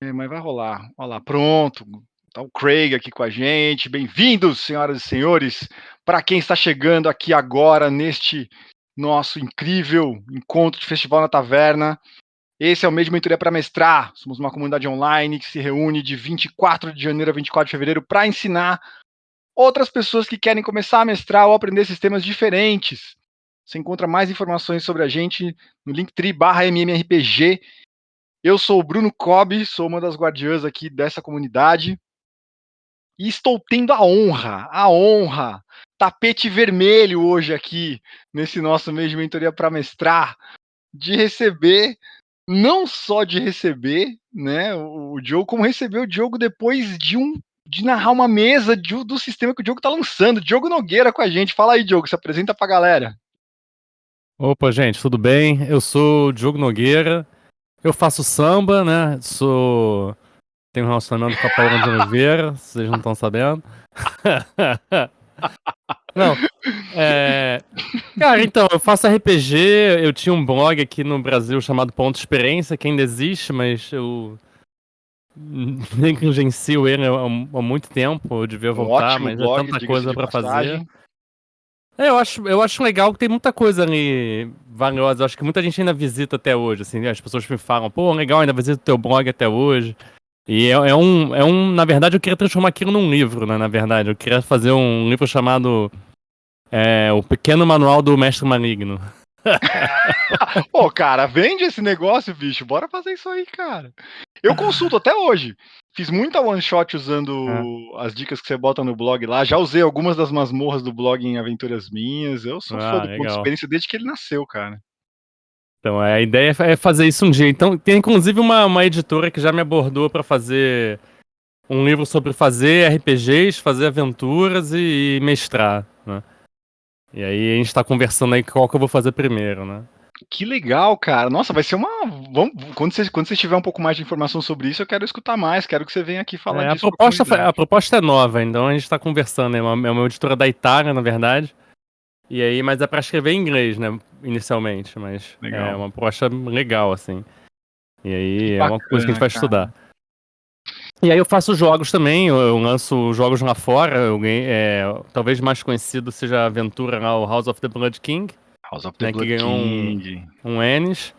Mas vai rolar. Olha lá, pronto. Tá o Craig aqui com a gente. Bem-vindos, senhoras e senhores, para quem está chegando aqui agora neste nosso incrível encontro de Festival na Taverna. Esse é o mês de mentoria para mestrar. Somos uma comunidade online que se reúne de 24 de janeiro a 24 de fevereiro para ensinar outras pessoas que querem começar a mestrar ou aprender sistemas diferentes. Você encontra mais informações sobre a gente no linktree/mmrpg. Eu sou o Bruno Cobb, sou uma das guardiãs aqui dessa comunidade e estou tendo a honra, tapete vermelho hoje aqui nesse nosso mês de mentoria para mestrar, de receber, não só de receber, né, o Diogo, como receber o Diogo depois de narrar uma mesa do sistema que o Diogo está lançando. Diogo Nogueira com a gente. Fala aí, Diogo, se apresenta para a galera. Opa, gente, tudo bem? Eu sou o Diogo Nogueira, eu faço samba, né? Tenho um relacionamento com a Paula de Oliveira, vocês não estão sabendo. Não, é... Cara, então, eu faço RPG, eu tinha um blog aqui no Brasil chamado Ponto Experiência, que ainda existe, mas eu negligencio ele há muito tempo, eu devia Um voltar, ótimo mas é blog, tanta diga-se coisa de pra fazer. passagem. Eu acho legal que tem muita coisa ali valiosa. Eu acho que muita gente ainda visita até hoje, assim, as pessoas me falam, pô, legal, ainda visita o teu blog até hoje. E na verdade, eu queria transformar aquilo num livro, né, na verdade. Eu queria fazer um livro chamado O Pequeno Manual do Mestre Maligno. Pô, cara, vende esse negócio, bicho. Bora fazer isso aí, cara. Eu consulto até hoje. Fiz muita one shot usando É. as dicas que você bota no blog lá. Já usei algumas das masmorras do blog em aventuras minhas. Eu sou fã Ah, do ponto de legal. experiência desde que ele nasceu, cara. Então, a ideia é fazer isso um dia. Então, tem inclusive uma editora que já me abordou pra fazer um livro sobre fazer RPGs, fazer aventuras e mestrar, né? E aí a gente tá conversando aí qual que eu vou fazer primeiro, né? Que legal, cara. Nossa, vai ser uma. Vamos... Quando você tiver um pouco mais de informação sobre isso, eu quero escutar mais. Quero que você venha aqui falar É, disso com a comunidade. a proposta é nova, então a gente tá conversando. É uma editora da Itália, na verdade. E aí, mas é pra escrever em inglês, né? Inicialmente, mas é Legal. uma proposta legal, assim. E Que aí é uma coisa que a gente bacana, vai cara. estudar. E aí eu faço jogos também, eu lanço jogos lá fora. Talvez mais conhecido seja a aventura lá, o House of the Blood King, House of the né? Que Blood ganhou King. um Ennis.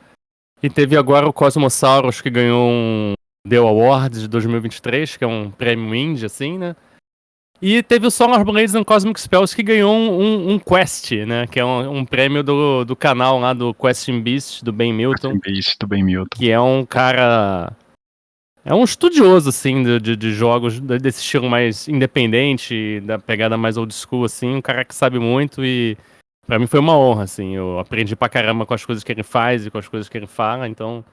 E teve agora o Cosmosaurus, que ganhou um Dell Awards de 2023, que é um prêmio indie, assim, né? E teve o Solar Blades and Cosmic Spells, que ganhou um Quest, né? Que é um prêmio do canal lá do Questing Beast, do Ben Milton, Base do Ben Milton. que é um cara... É um estudioso, assim, de jogos desse estilo mais independente, da pegada mais old school, assim. Um cara que sabe muito e... Pra mim foi uma honra, assim. Eu aprendi pra caramba com as coisas que ele faz e com as coisas que ele fala, então...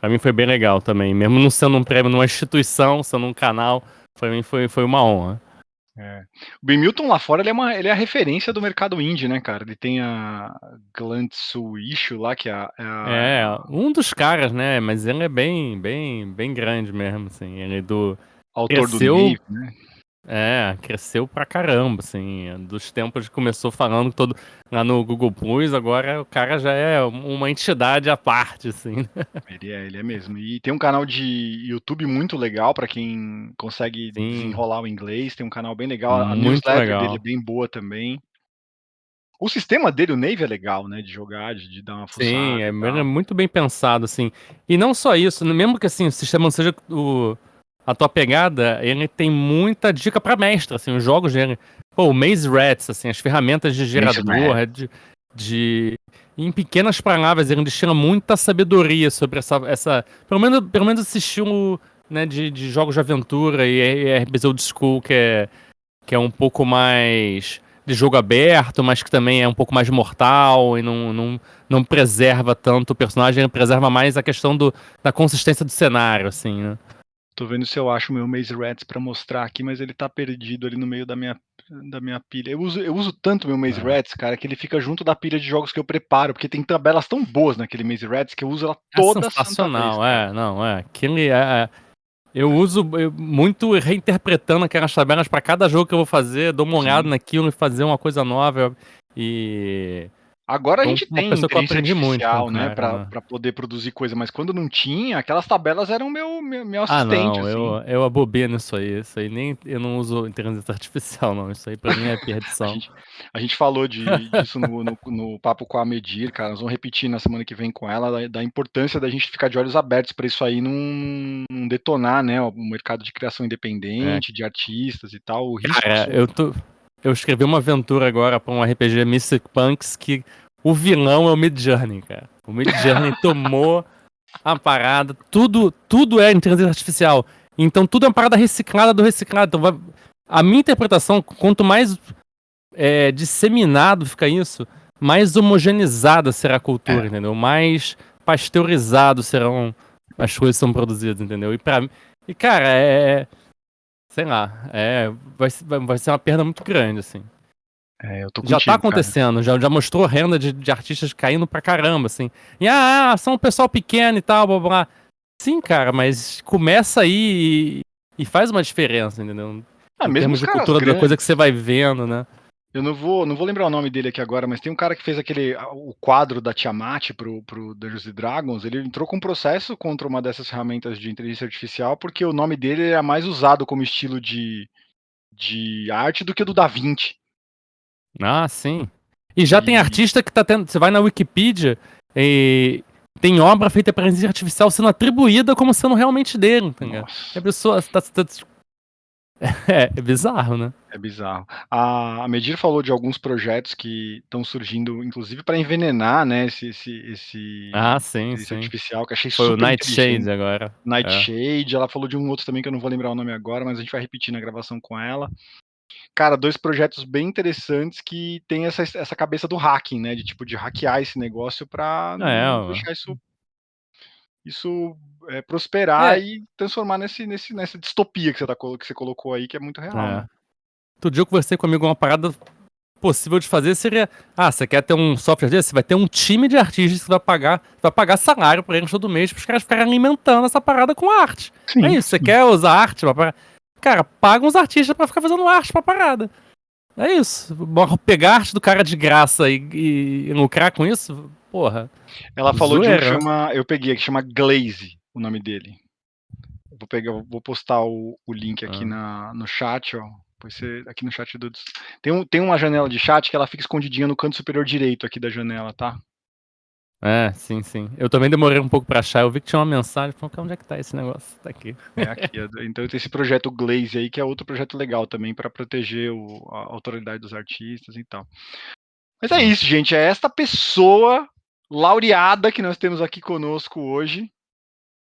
Pra mim foi bem legal também. Mesmo não sendo um prêmio numa instituição, sendo um canal, pra mim foi uma honra. É. O Ben Milton lá fora ele é a referência do mercado indie, né, cara? Ele tem a Glantsuishu lá, que É, um dos caras, né? Mas ele é bem grande mesmo, assim. autor do Cresceu, Nave, né? cresceu pra caramba, assim. Dos tempos que começou falando todo lá no Google Plus, agora o cara já é uma entidade à parte, assim. Ele é mesmo. E tem um canal de YouTube muito legal para quem consegue Sim, desenrolar o inglês. Tem um canal bem legal. A muito newsletter dele é legal. bem boa também. O sistema dele, o Nave, é legal, né? De jogar, de dar uma Sim, fuçada e ele é tal. muito bem pensado, assim. E não só isso, mesmo que assim, o sistema não seja a tua pegada, ele tem muita dica pra mestre, assim, os jogos dele. Pô, o Maze Rats, assim, as ferramentas de Maze gerador, Rat. de... Em pequenas palavras, ele destila muita sabedoria sobre pelo menos esse estilo, né, de jogos de aventura e RPG Old School, que é um pouco mais de jogo aberto, mas que também é um pouco mais mortal e não preserva tanto o personagem, ele preserva mais a questão da consistência do cenário, assim, né? Tô vendo se eu acho o meu Maze Rats pra mostrar aqui, mas ele tá perdido ali no meio da minha pilha. Eu uso tanto o meu Maze É, Rats, cara, que ele fica junto da pilha de jogos que eu preparo, porque tem tabelas tão boas naquele Maze Rats que eu uso ela é toda santa vez, sensacional, cara. não, eu uso muito reinterpretando aquelas tabelas pra cada jogo que eu vou fazer, dou uma olhada Sim. naquilo e fazer uma coisa nova e Agora a Foi gente uma tem pessoa que eu inteligência aprendi muito com o artificial, né, cara, pra né. pra poder produzir coisa, mas quando não tinha, aquelas tabelas eram meu Ah, assistente, não, assim. eu abobei nisso aí. Isso aí nem eu não uso inteligência artificial, não. Isso aí pra mim é A perdição. gente a gente falou disso no papo com a Medir, cara, nós vamos repetir na semana que vem com ela, da importância da gente ficar de olhos abertos para isso aí não detonar, né, o mercado de criação É. independente, de artistas e tal, o risco Cara, só eu escrevi uma aventura agora pra um RPG Mystic Punks que o vilão é o Midjourney, cara. O Midjourney tomou a parada, tudo é inteligência artificial. Então tudo é uma parada reciclada do reciclado. Então, a minha interpretação, quanto mais disseminado fica isso, mais homogeneizada será a cultura, é. entendeu? Mais pasteurizado serão as coisas que são produzidas, entendeu? E cara, sei lá, vai ser uma perda muito grande, assim. Eu tô Já tá contigo, cara. acontecendo, já mostrou renda de artistas caindo pra caramba, assim. E são um pessoal pequeno e tal, blá blá. Sim, cara, mas começa aí e faz uma diferença, entendeu? Em Mesmo termos os de caras cultura da coisa que grandes. você vai vendo, né? Eu não vou lembrar o nome dele aqui agora, mas tem um cara que fez o quadro da Tiamat pro Dungeons and Dragons, ele entrou com um processo contra uma dessas ferramentas de inteligência artificial, porque o nome dele era mais usado como estilo de arte do que o do Da Vinci. Ah, sim. E já tem E artista que tá tendo. Você vai na Wikipedia e tem obra feita por inteligência artificial sendo atribuída como sendo realmente dele, entendeu? E a nossa, pessoa é bizarro, né? é bizarro. A Medir falou de alguns projetos que estão surgindo, inclusive para envenenar, né, Ah, esse sim, inteligência sim. artificial, que eu achei Foi o super Nightshade inteligente. agora. É. Nightshade, ela falou de um outro também que eu não vou lembrar o nome agora, mas a gente vai repetir na gravação com ela. Cara, 2 projetos bem interessantes que tem essa cabeça do hacking, né, de tipo, de hackear esse negócio para não Ó. deixar isso, prosperar É, e transformar nessa distopia que você colocou aí, que é muito real, é. né. Outro dia eu conversei com um amigo, uma parada possível de fazer seria. Você quer ter um software desse? Você vai ter um time de artistas que vai pagar salário pra eles todo mês pros caras ficarem alimentando essa parada com arte. É Sim, isso, você sim. quer usar arte pra parada? Cara, paga uns artistas pra ficar fazendo arte pra parada. É isso. Pegar a arte do cara de graça e lucrar com isso, porra, Ela falou de um que zoeira, né? chama eu peguei, que chama Glaze, o nome dele. Vou postar o link aqui Ah. no chat, ó, depois você aqui no chat do tem uma janela de chat que ela fica escondidinha no canto superior direito aqui da janela, tá. É, sim, sim. Eu também demorei um pouco pra achar. Eu vi que tinha uma mensagem. Falei, onde é que tá esse negócio? Tá aqui. É aqui, então tem esse projeto Glaze aí, que é outro projeto legal também para proteger a autoridade dos artistas e tal. Mas é Hum. isso, gente, é esta pessoa laureada que nós temos aqui conosco hoje,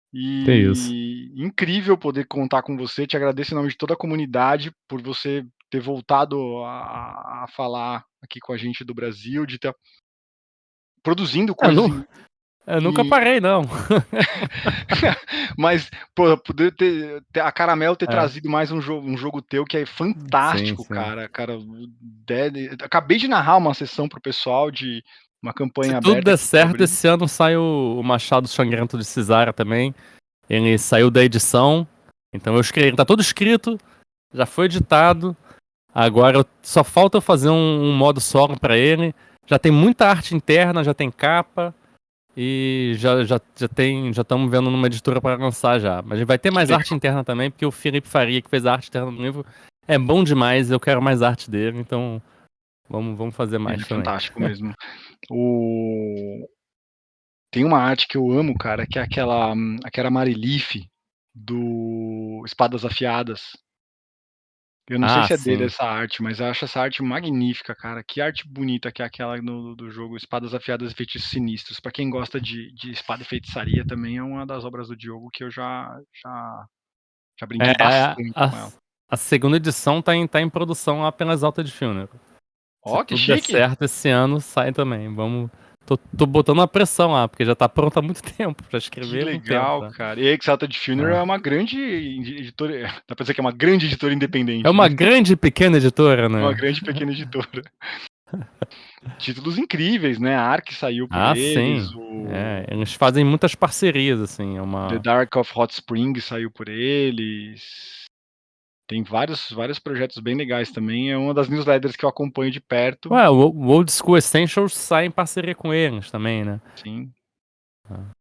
Que isso. e incrível poder contar com você, te agradeço em nome de toda a comunidade por você ter voltado a falar aqui com a gente do Brasil, de estar produzindo Eu, coisas nu- eu nunca em parei, não. mas, pô, poder a Caramelo ter É, trazido mais um jogo teu que é sim, fantástico, sim. cara, acabei de narrar uma sessão para o pessoal de uma Se campanha tudo aberta der que eu tô certo, abrindo. esse ano sai o Machado Sangrento de Cisara também. Ele saiu da edição. Então eu escrevi. Tá todo escrito. Já foi editado. Agora só falta eu fazer um modo solo pra ele. Já tem muita arte interna, já tem capa. E já estamos vendo numa editora para lançar já. Mas vai ter Que mais arte legal, interna também, porque o Felipe Faria, que fez a arte interna do livro, é bom demais. Eu quero mais arte dele, então vamos fazer ele mais é também. fantástico mesmo. O Tem uma arte que eu amo, cara, que é aquela Marilife do Espadas Afiadas. Eu não sei Ah, se é dele sim. essa arte, mas eu acho essa arte magnífica, cara. Que arte bonita que é aquela do jogo Espadas Afiadas e Feitiços Sinistros. Pra quem gosta de espada e feitiçaria, também é uma das obras do Diogo que eu já É, brinquei bastante com ela. a segunda edição tá em produção lá pelas Alta de Filme. Se Ó, que tudo der chique! certo, esse ano sai também. Vamos. Tô botando uma pressão lá, porque já tá pronto há muito tempo. Já Que escrevi há um tempo. legal, Tá? cara. E a Exalted Funeral é Ah. uma grande editora, dá pra dizer que é uma grande editora É independente, uma né? grande pequena editora, Uma né? grande pequena editora. Títulos incríveis, né, a Ark saiu por Ah, eles, sim. É, o eles fazem muitas parcerias, assim. É The uma. Dark of Hot Springs saiu por eles. Tem vários projetos bem legais também. É uma das newsletters que eu acompanho de perto. Ué, o Old School Essentials sai em parceria com eles também, né? Sim. Ah.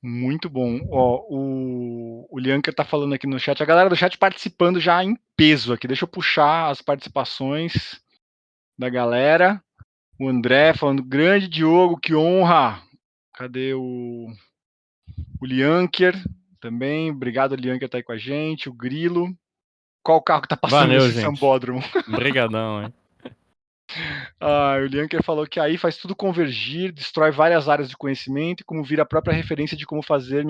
Muito bom. Ó, o Lianker tá falando aqui no chat. A galera do chat participando já em peso aqui. Deixa eu puxar as participações da galera. O André falando, grande Diogo, que honra. Cadê o Lianker também? Obrigado, Lianker, tá aí com a gente. O Grilo. Qual carro que tá passando Valeu, nesse gente. sambódromo? Obrigadão, hein? O Lianker falou que aí faz tudo convergir, destrói várias áreas de conhecimento e como vira a própria referência de como fazer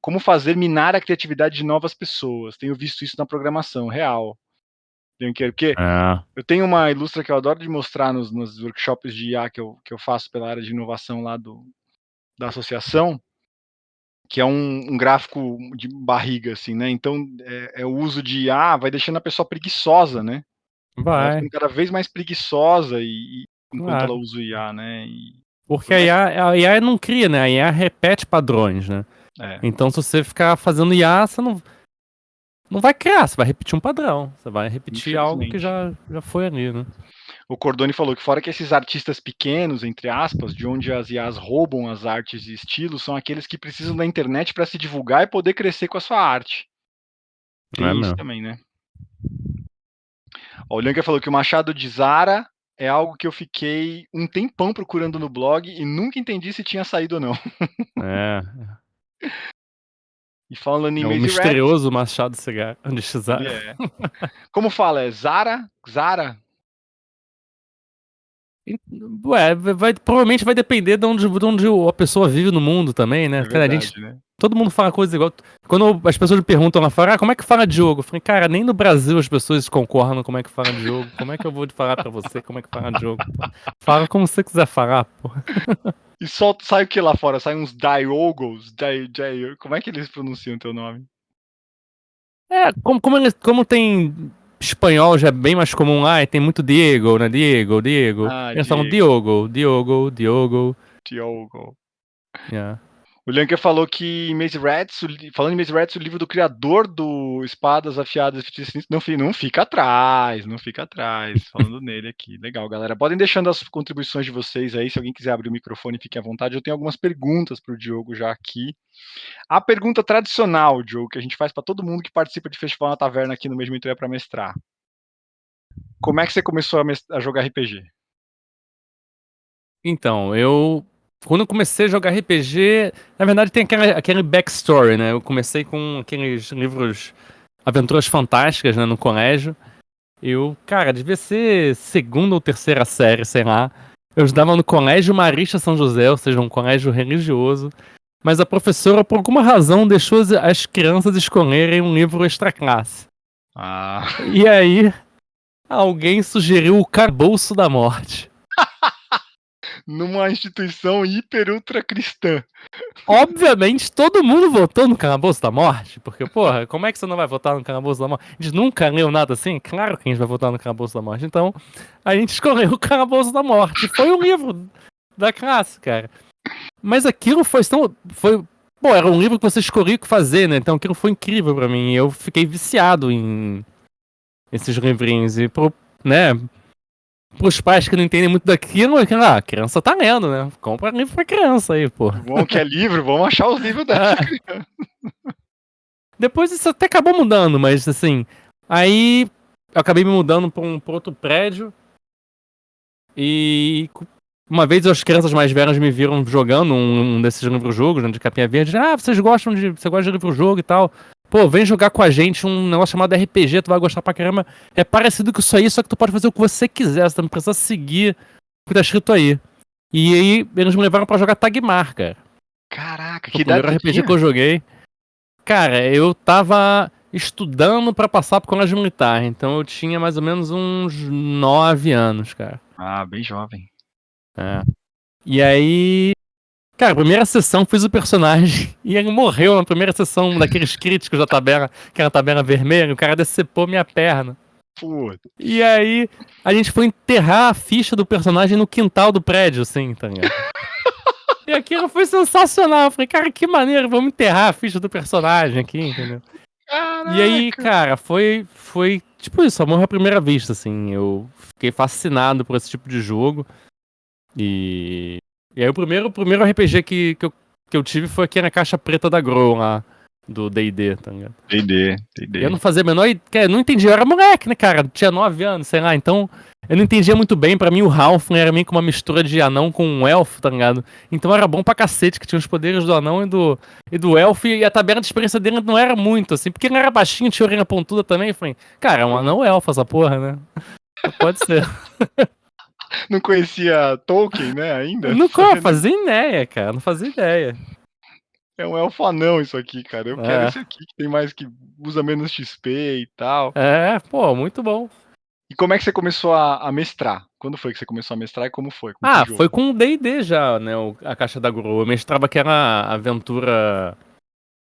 como fazer minar a criatividade de novas pessoas. Tenho visto isso na programação, real. Lianker, porque É. eu tenho uma ilustra que eu adoro de mostrar nos workshops de IA que eu faço pela área de inovação lá da associação, que é um gráfico de barriga, assim, né? Então, o uso de IA vai deixando a pessoa preguiçosa, né? Ela vai Vai, ficando cada vez mais preguiçosa enquanto ela claro. usa o IA, né? Porque Por mais a IA não cria, né? A IA repete padrões, né? é, Então, se você ficar fazendo IA, você não vai criar, você vai repetir um padrão. Você vai repetir algo que infelizmente. já foi ali, né? O Cordone falou que fora que esses artistas pequenos, entre aspas, de onde as IAs roubam as artes e estilos, são aqueles que precisam da internet para se divulgar e poder crescer com a sua arte. Não é Tem isso mesmo. também, né? Ó, o Lianker falou que o Machado de Zara é algo que eu fiquei um tempão procurando no blog e nunca entendi se tinha saído ou não. É. E falando em É o Maze Rats, misterioso Machado de ele Cesar. é. Como fala? É Zara? Zara? Ué, provavelmente vai depender de onde a pessoa vive no mundo também, né? É Cara, a gente, verdade, né? todo mundo fala coisa igual. Quando as pessoas me perguntam lá fora, como é que fala de jogo? Eu falei, cara, nem no Brasil as pessoas concordam como é que fala de jogo. Como é que eu vou falar pra você como é que fala de jogo? Pô? Fala como você quiser falar, pô. E sai o que lá fora? Sai uns Diogos? Como é que eles pronunciam o teu nome? É, como tem espanhol já é bem mais comum lá, e tem muito Diego, né? Diego. Ah, Eles falam Diego. Diogo. Diogo. Yeah. O Lianker falou que em Maze Rats, falando em Maze Rats, o livro do criador do Espadas Afiadas não fica atrás, não fica atrás. Falando nele aqui. Legal, galera. Podem deixando as contribuições de vocês aí. Se alguém quiser abrir o microfone, fique à vontade. Eu tenho algumas perguntas para o Diogo já aqui. A pergunta tradicional, Diogo, que a gente faz para todo mundo que participa de Festival na Taverna aqui no Mesmo Então é para Mestrar. Como é que você começou a jogar RPG? Então, quando eu comecei a jogar RPG, na verdade tem aquele backstory, né? Eu comecei com aqueles livros Aventuras Fantásticas, né, no colégio. Cara, devia ser segunda ou terceira série, sei lá. Eu estudava no Colégio Marista São José, ou seja, um colégio religioso. Mas a professora, por alguma razão, deixou as crianças escolherem um livro extra classe. Ah, E aí, alguém sugeriu o Calabouço da Morte. numa instituição hiper ultra cristã. Obviamente, todo mundo votou no Calabouço da Morte, porque, porra, como é que você não vai votar no Calabouço da Morte? A gente nunca leu nada assim? Claro que a gente vai votar no Calabouço da Morte. Então, a gente escolheu o Calabouço da Morte. Foi um livro da classe, cara. Mas aquilo pô, era um livro que você escolhia o que fazer, né? Então aquilo foi incrível pra mim. Eu fiquei viciado em esses livrinhos. E, né, pros pais que não entendem muito daquilo, a criança tá lendo, né? Compra livro pra criança aí, pô. Bom, que é livro, vamos achar os livros dessa criança. Depois isso até acabou mudando, mas assim. Aí eu acabei me mudando pra outro prédio. E uma vez as crianças mais velhas me viram jogando um desses livros-jogos, né, de capinha verde. Ah, você gosta de livro-jogo e tal. Pô, vem jogar com a gente um negócio chamado RPG, tu vai gostar pra caramba. É parecido com isso aí, só que tu pode fazer o que você quiser, você não precisa seguir o que tá escrito aí. E aí eles me levaram pra jogar Tagmar, cara. Caraca, Foi que o idade primeiro você RPG que tinha? eu joguei. Cara, eu tava estudando pra passar pro colégio militar, então eu tinha mais ou menos uns 9 anos, cara. Ah, bem jovem. É. E aí, cara, primeira sessão fiz o personagem e ele morreu na primeira sessão daqueles críticos da tabela, que era a tabela vermelha, o cara decepou minha perna. Putz. E aí, a gente foi enterrar a ficha do personagem no quintal do prédio, assim, tá ligado? E aquilo foi sensacional. Eu falei, cara, que maneiro, vamos enterrar a ficha do personagem aqui, entendeu? E aí, cara, foi tipo isso, amor à primeira vista, assim. Eu fiquei fascinado por esse tipo de jogo. E aí o primeiro RPG que eu tive foi aqui na caixa preta da Grow lá, do D&D, tá ligado? Eu D&D. não fazia a menor ideia, eu não entendia, eu era moleque, né, cara? Tinha 9 anos, sei lá, então eu não entendia muito bem. Pra mim o Halfling era meio que uma mistura de anão com um elfo, tá ligado? Então era bom pra cacete, que tinha os poderes do anão e do elfo, e a tabela de experiência dele não era muito, assim, porque ele não era baixinho, tinha orelha pontuda também. Eu falei, cara, é um anão elfo essa porra, né? Pode ser. Não conhecia Tolkien, né, ainda? Não fazia ideia, cara, não fazia ideia. É um elfo anão isso aqui, cara. Eu quero É, esse aqui que tem mais que usa menos XP e tal. pô, muito bom. E como é que você começou a mestrar? Quando foi que você começou a mestrar e como foi? Com que Ah, foi jogo? com o D&D já, né, a caixa da Grow. Eu mestrava aquela aventura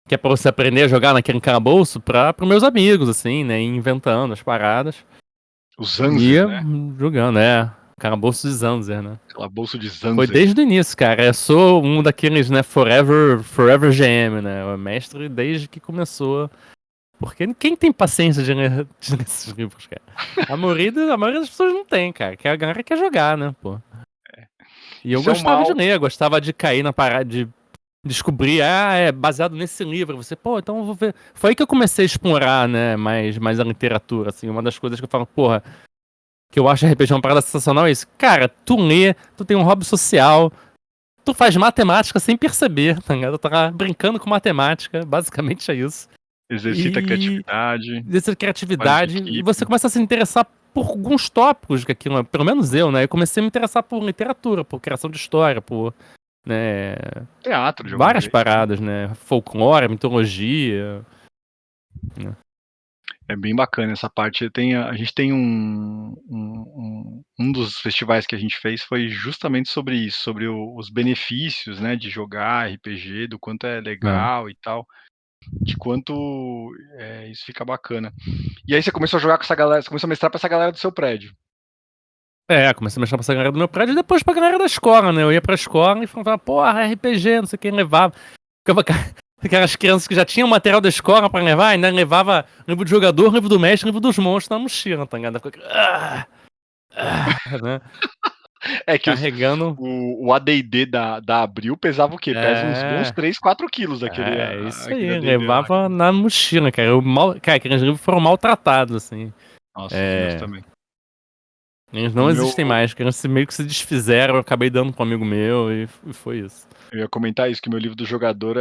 que é pra você aprender a jogar naquele calabouço pros meus amigos, assim, né, inventando as paradas. O E Zanzer, ia né? jogando, calabouço de Zanzer, né. Calabouço de Foi Zanzer. desde o início, cara. Eu sou um daqueles, né, Forever GM, né, o mestre desde que começou. Porque quem tem paciência de ler esses livros, cara? A maioria das pessoas não tem, cara. Que a galera quer jogar, né, pô. E eu Isso é um gostava de mal. ler, gostava de cair na parada, de descobrir, é baseado nesse livro. Você, pô, então eu vou ver. Foi aí que eu comecei a explorar, né, mais a literatura, assim. Uma das coisas que eu falo, porra, que eu acho RPG uma parada sensacional é isso. Cara, tu lê, tu tem um hobby social, tu faz matemática sem perceber, tá ligado? Tu tá brincando com matemática, basicamente é isso. Exercita a E criatividade, dessa trabalho de criatividade, e você equipe. começa a se interessar por alguns tópicos que aquilo, pelo menos eu, né? Eu comecei a me interessar por literatura, por criação de história, por, né, Teatro, de algum várias jeito, né? paradas, né? Folclore, mitologia, né? É bem bacana essa parte. A gente tem um dos festivais que a gente fez foi justamente sobre isso, sobre os benefícios, né, de jogar RPG, do quanto é É. legal e tal, de quanto isso fica bacana. E aí você começou a jogar com essa galera, você começou a mestrar pra essa galera do seu prédio. Comecei a mexer pra essa galera do meu prédio e depois pra galera da escola, né? Eu ia pra escola e falava, porra, RPG, não sei quem levava. Ficava aquelas crianças que já tinham material da escola pra levar, ainda levava livro de jogador, livro do mestre, livro dos monstros na mochila, tá ligado? Né? É que Carregando. o AD&D da Abril pesava o quê? Pesa uns bons É. 3, 4 quilos É, isso aquele aí, AD&D lá. levava na mochila, cara. Cara, aqueles livros foram maltratados, assim. Nossa, os meus É, também. eles O não meu, existem mais, que eles meio que se desfizeram, eu acabei dando pra um amigo meu e foi isso. eu ia comentar isso, que meu livro do jogador,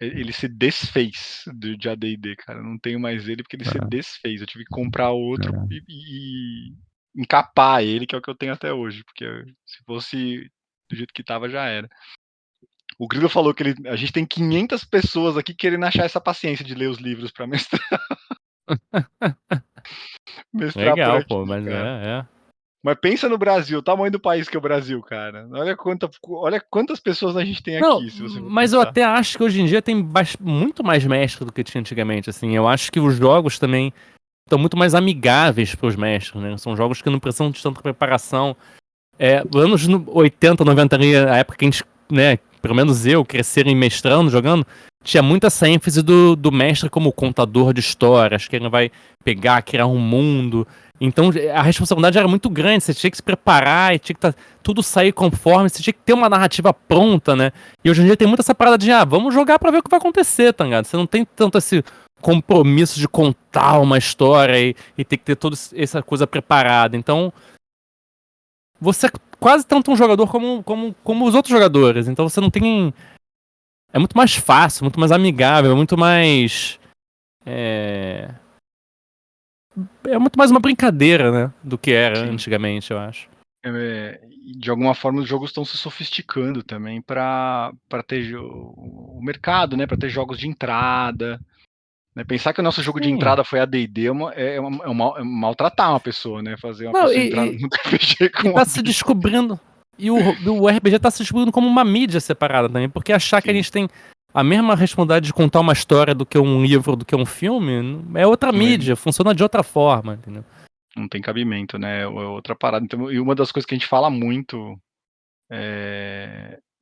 ele se desfez de AD&D, cara. Eu não tenho mais ele porque ele se É, desfez. Eu tive que comprar outro é. e encapar ele, que é o que eu tenho até hoje, porque se fosse do jeito que tava, já era. O Grilo falou que a gente tem 500 pessoas aqui querendo achar essa paciência de ler os livros pra mestrar, mestrar por Legal, aqui, pô, mas cara. é. Mas pensa no Brasil, o tamanho do país que é o Brasil, cara. Olha quantas pessoas a gente tem Não, aqui, se você for mas eu pensar. até acho que hoje em dia tem muito mais mestre do que tinha antigamente, assim. Eu acho que os jogos também estão muito mais amigáveis pros mestres, né? São jogos que não precisam de tanta preparação. Anos 80, 90 ali, a época que a gente, né, pelo menos eu, crescerem mestrando, jogando, tinha muita essa ênfase do mestre como contador de histórias, que ele vai pegar, criar um mundo. Então a responsabilidade era muito grande, você tinha que se preparar e tinha que tudo sair conforme, você tinha que ter uma narrativa pronta, né? E hoje em dia tem muita essa parada de, vamos jogar pra ver o que vai acontecer, tá ligado? Você não tem tanto esse compromisso de contar uma história e ter que ter toda essa coisa preparada. Então, você é quase tanto um jogador como os outros jogadores. Então você não tem. É muito mais fácil, muito mais amigável, muito mais. É, é muito mais uma brincadeira, né? Do que era Sim. antigamente, eu acho. E de alguma forma os jogos estão se sofisticando também para ter o mercado, né? Para ter jogos de entrada. Né? Pensar que o nosso jogo de Sim. entrada foi AD&D é maltratar uma pessoa, né? Fazer uma Não, pessoa entrar no RPG e com tá se AD&D. descobrindo. E o RPG tá se descobrindo como uma mídia separada também. Porque achar que a Sim, gente tem a mesma responsabilidade de contar uma história do que um livro, do que um filme, é outra não, mídia, funciona de outra forma, entendeu? não tem cabimento, né? É outra parada. Então, e uma das coisas que a gente fala muito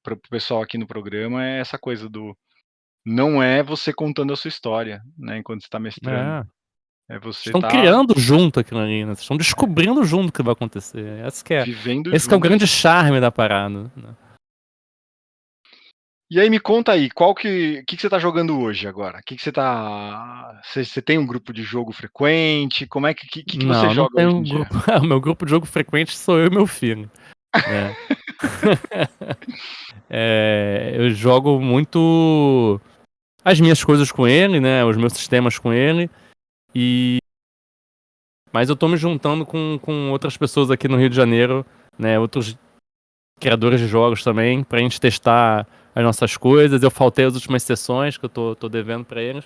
pro pessoal aqui no programa é essa coisa não é você contando a sua história, né, enquanto você tá mestrando. É. É você Estão tá criando junto aquilo ali, né? Vocês estão descobrindo junto o que vai acontecer. vivendo Esse que é o grande juntos. charme da parada, né? E aí me conta aí, qual que você tá jogando hoje agora? Que você tá você tem um grupo de jogo frequente? Como é que você Não, não joga tem hoje em um dia? grupo. O meu grupo de jogo frequente sou eu e meu filho, né? Eu jogo muito as minhas coisas com ele, né? Os meus sistemas com ele. Mas eu tô me juntando com outras pessoas aqui no Rio de Janeiro, né? Outros criadores de jogos também, pra gente testar as nossas coisas. Eu faltei as últimas sessões que eu tô devendo pra eles.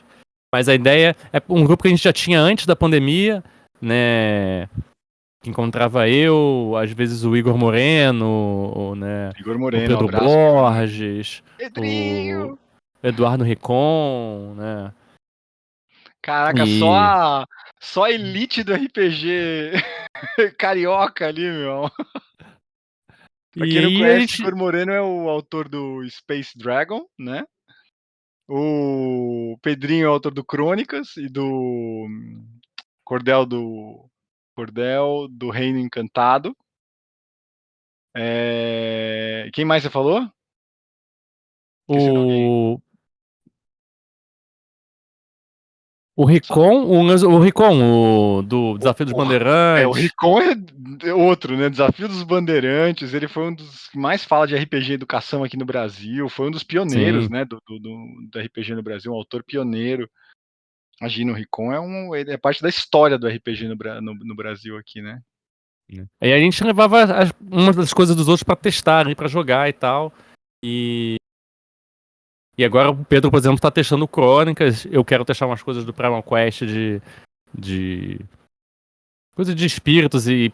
Mas a ideia é um grupo que a gente já tinha antes da pandemia, né? Que encontrava eu, às vezes o Igor Moreno, né? Igor O Moreno, um Pedro abraço pro Igor Moreno. Borges, o Pedrinho! Eduardo Ricon, né? Caraca, E, só a elite do RPG carioca ali, meu. Pra e quem não aí a conhece, gente. Igor Moreno é o autor do Space Dragon, né. O Pedrinho é o autor do Crônicas e do Cordel do Reino Encantado. Quem mais você falou? Esqueci o nome aí. O, o Só Ricon, o Ricon, o do o Desafio dos o o Bandeirantes. Ricon é outro, né, Desafio dos Bandeirantes, ele foi um dos que mais fala de RPG educação aqui no Brasil, foi um dos pioneiros, Sim. né, do RPG no Brasil, um autor pioneiro. Imagina, o Ricon ele é parte da história do RPG no Brasil aqui, né. Aí a gente levava umas das coisas dos outros pra testar, pra jogar e tal. E, e agora o Pedro, por exemplo, tá testando Crônicas. Eu quero testar umas coisas do Primal Quest de coisa de espíritos e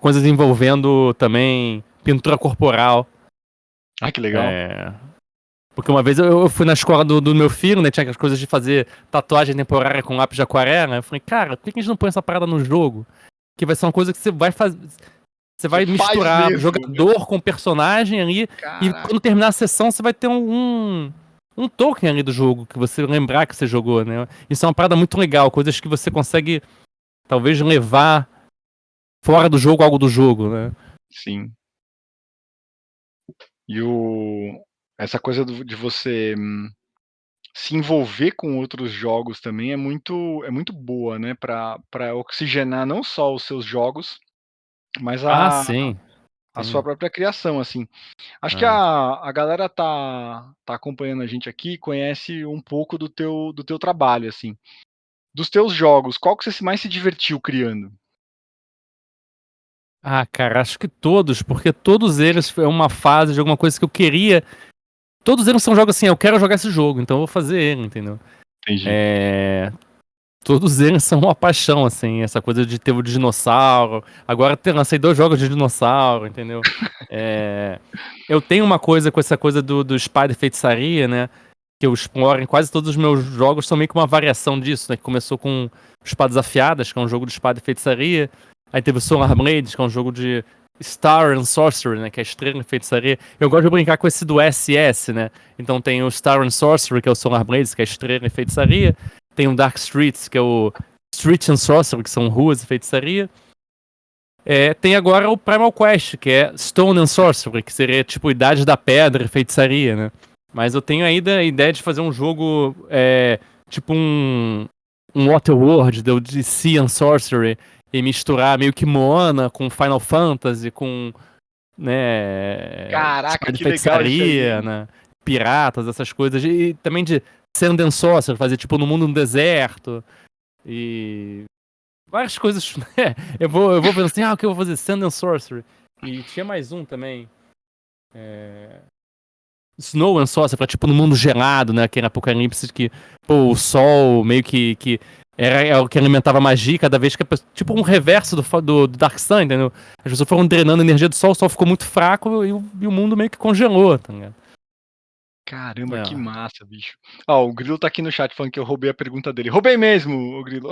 coisas envolvendo também pintura corporal. Ah, que legal. É, porque uma vez eu fui na escola do meu filho, né? Tinha aquelas coisas de fazer tatuagem temporária com lápis de aquarela. Eu falei, cara, por que a gente não põe essa parada no jogo? Que vai ser uma coisa que você vai fazer. Você Você vai faz misturar mesmo, né. jogador com personagem ali. E Caraca, quando terminar a sessão, você vai ter um token ali do jogo que você lembrar que você jogou, né? Isso é uma parada muito legal. Coisas que você consegue, talvez, levar fora do jogo algo do jogo, né? sim. E essa coisa de você se envolver com outros jogos também é muito boa, né, pra oxigenar não só os seus jogos, mas Ah, a sim. sua Sim. própria criação, assim. Acho que É. a galera tá acompanhando a gente aqui, conhece um pouco do teu trabalho, assim. Dos teus jogos, qual que você mais se divertiu criando? Ah, cara, acho que todos, porque todos eles foi uma fase de alguma coisa que eu queria. Todos eles são jogos assim, eu quero jogar esse jogo, então eu vou fazer ele, entendeu? Entendi. É. Todos eles são uma paixão, assim, essa coisa de ter o dinossauro. Agora lancei 2 jogos de dinossauro, entendeu? É, eu tenho uma coisa com essa coisa do espada e feitiçaria, né? Que eu exploro em quase todos os meus jogos, são meio que uma variação disso, né? Que começou com Espadas Afiadas, que é um jogo de espada e feitiçaria. Aí teve o Solar Blades, que é um jogo de Star and Sorcery, né? Que é estrela e feitiçaria. Eu gosto de brincar com esse do SS, né? Então tem o Star and Sorcery, que é o Solar Blades, que é estrela e feitiçaria. Tem o Dark Streets, que é o Street and Sorcery, que são ruas e feitiçaria. Tem agora o Primal Quest, que é Stone and Sorcery, que seria tipo Idade da Pedra e feitiçaria, né? Mas eu tenho ainda a ideia de fazer um jogo tipo um Waterworld de Sea and Sorcery e misturar meio que Moana com Final Fantasy, com né, Caraca, espada de que legal isso aí, feitiçaria, hein. né? Piratas, essas coisas. E também de Sand and Sorcery, fazer tipo no mundo no deserto. E várias coisas, né? Eu vou pensando assim, o que eu vou fazer? Sand and Sorcery. E tinha mais um também. Snow and Sorcery, pra, tipo no mundo gelado, né? Aquele apocalipse que, pô, o sol meio que era o que alimentava a magia cada vez que tipo um reverso do Dark Sun, entendeu? As pessoas foram drenando a energia do sol, o sol ficou muito fraco e o mundo meio que congelou, tá ligado? Caramba, que É. massa, bicho. Ó, o Grilo tá aqui no chat falando que eu roubei a pergunta dele. Roubei mesmo, o Grilo.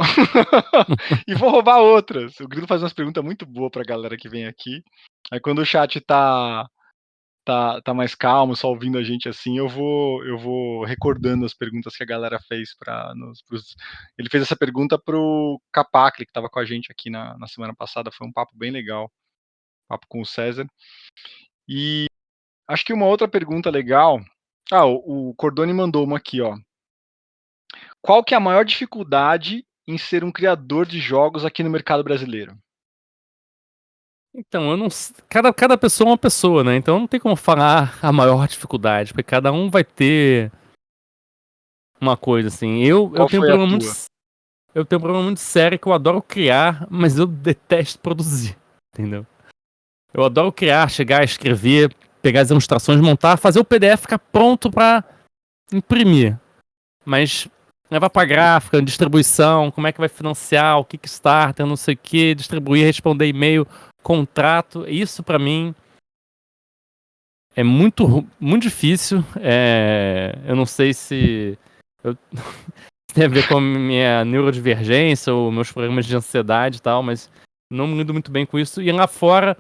E vou roubar outras. O Grilo faz umas perguntas muito boas pra galera que vem aqui. Aí quando o chat tá mais calmo, só ouvindo a gente assim, eu vou recordando as perguntas que a galera fez para ele fez essa pergunta pro Capacle, que estava com a gente aqui na semana passada, foi um papo bem legal, papo com o César. E acho que uma outra pergunta legal, o Cordone mandou uma aqui, ó. Qual que é a maior dificuldade em ser um criador de jogos aqui no mercado brasileiro? Então, eu não. Cada pessoa é uma pessoa, né? Então não tem como falar a maior dificuldade, porque cada um vai ter uma coisa assim. Eu Qual tenho um foi a problema muito. tua? Eu tenho um problema muito sério que eu adoro criar, mas eu detesto produzir. Entendeu? Eu adoro criar, chegar, escrever, pegar as ilustrações, montar, fazer o PDF ficar pronto pra imprimir. Mas levar pra gráfica, distribuição, como é que vai financiar, o Kickstarter, não sei o que, distribuir, responder e-mail, contrato, isso pra mim é muito difícil. Eu não sei se tem a ver com a minha neurodivergência ou meus problemas de ansiedade e tal, mas não me lido muito bem com isso. E lá fora,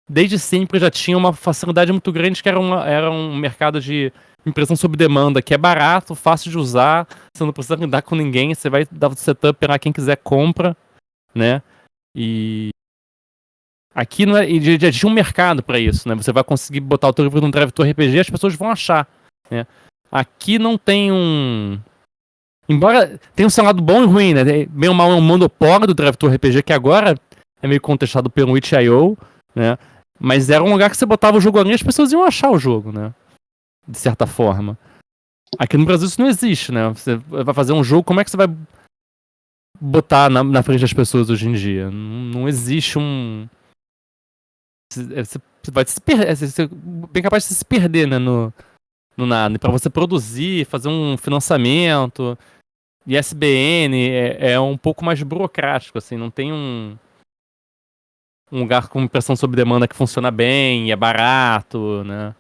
desde sempre já tinha uma facilidade muito grande, que era um mercado de impressão sob demanda, que é barato, fácil de usar, você não precisa lidar com ninguém, você vai dar o setup lá, quem quiser compra, né? E aqui não é, e já tinha um mercado pra isso, né? Você vai conseguir botar o teu livro no Drive to RPG e as pessoas vão achar, né? Aqui não tem um... Embora tenha um seu lado bom e ruim, né? Bem ou mal é um monopólio do Drive to RPG, que agora é meio contestado pelo itch.io, né? Mas era um lugar que você botava o jogo ali e as pessoas iam achar o jogo, né? De certa forma. Aqui no Brasil isso não existe, né? Você vai fazer um jogo, como é que você vai botar na frente das pessoas hoje em dia? Não existe um... Você vai se perder, você é bem capaz de se perder, né, no nada. E pra você produzir, fazer um financiamento, ISBN é um pouco mais burocrático, assim, não tem um lugar com impressão sob demanda que funciona bem, é barato, né?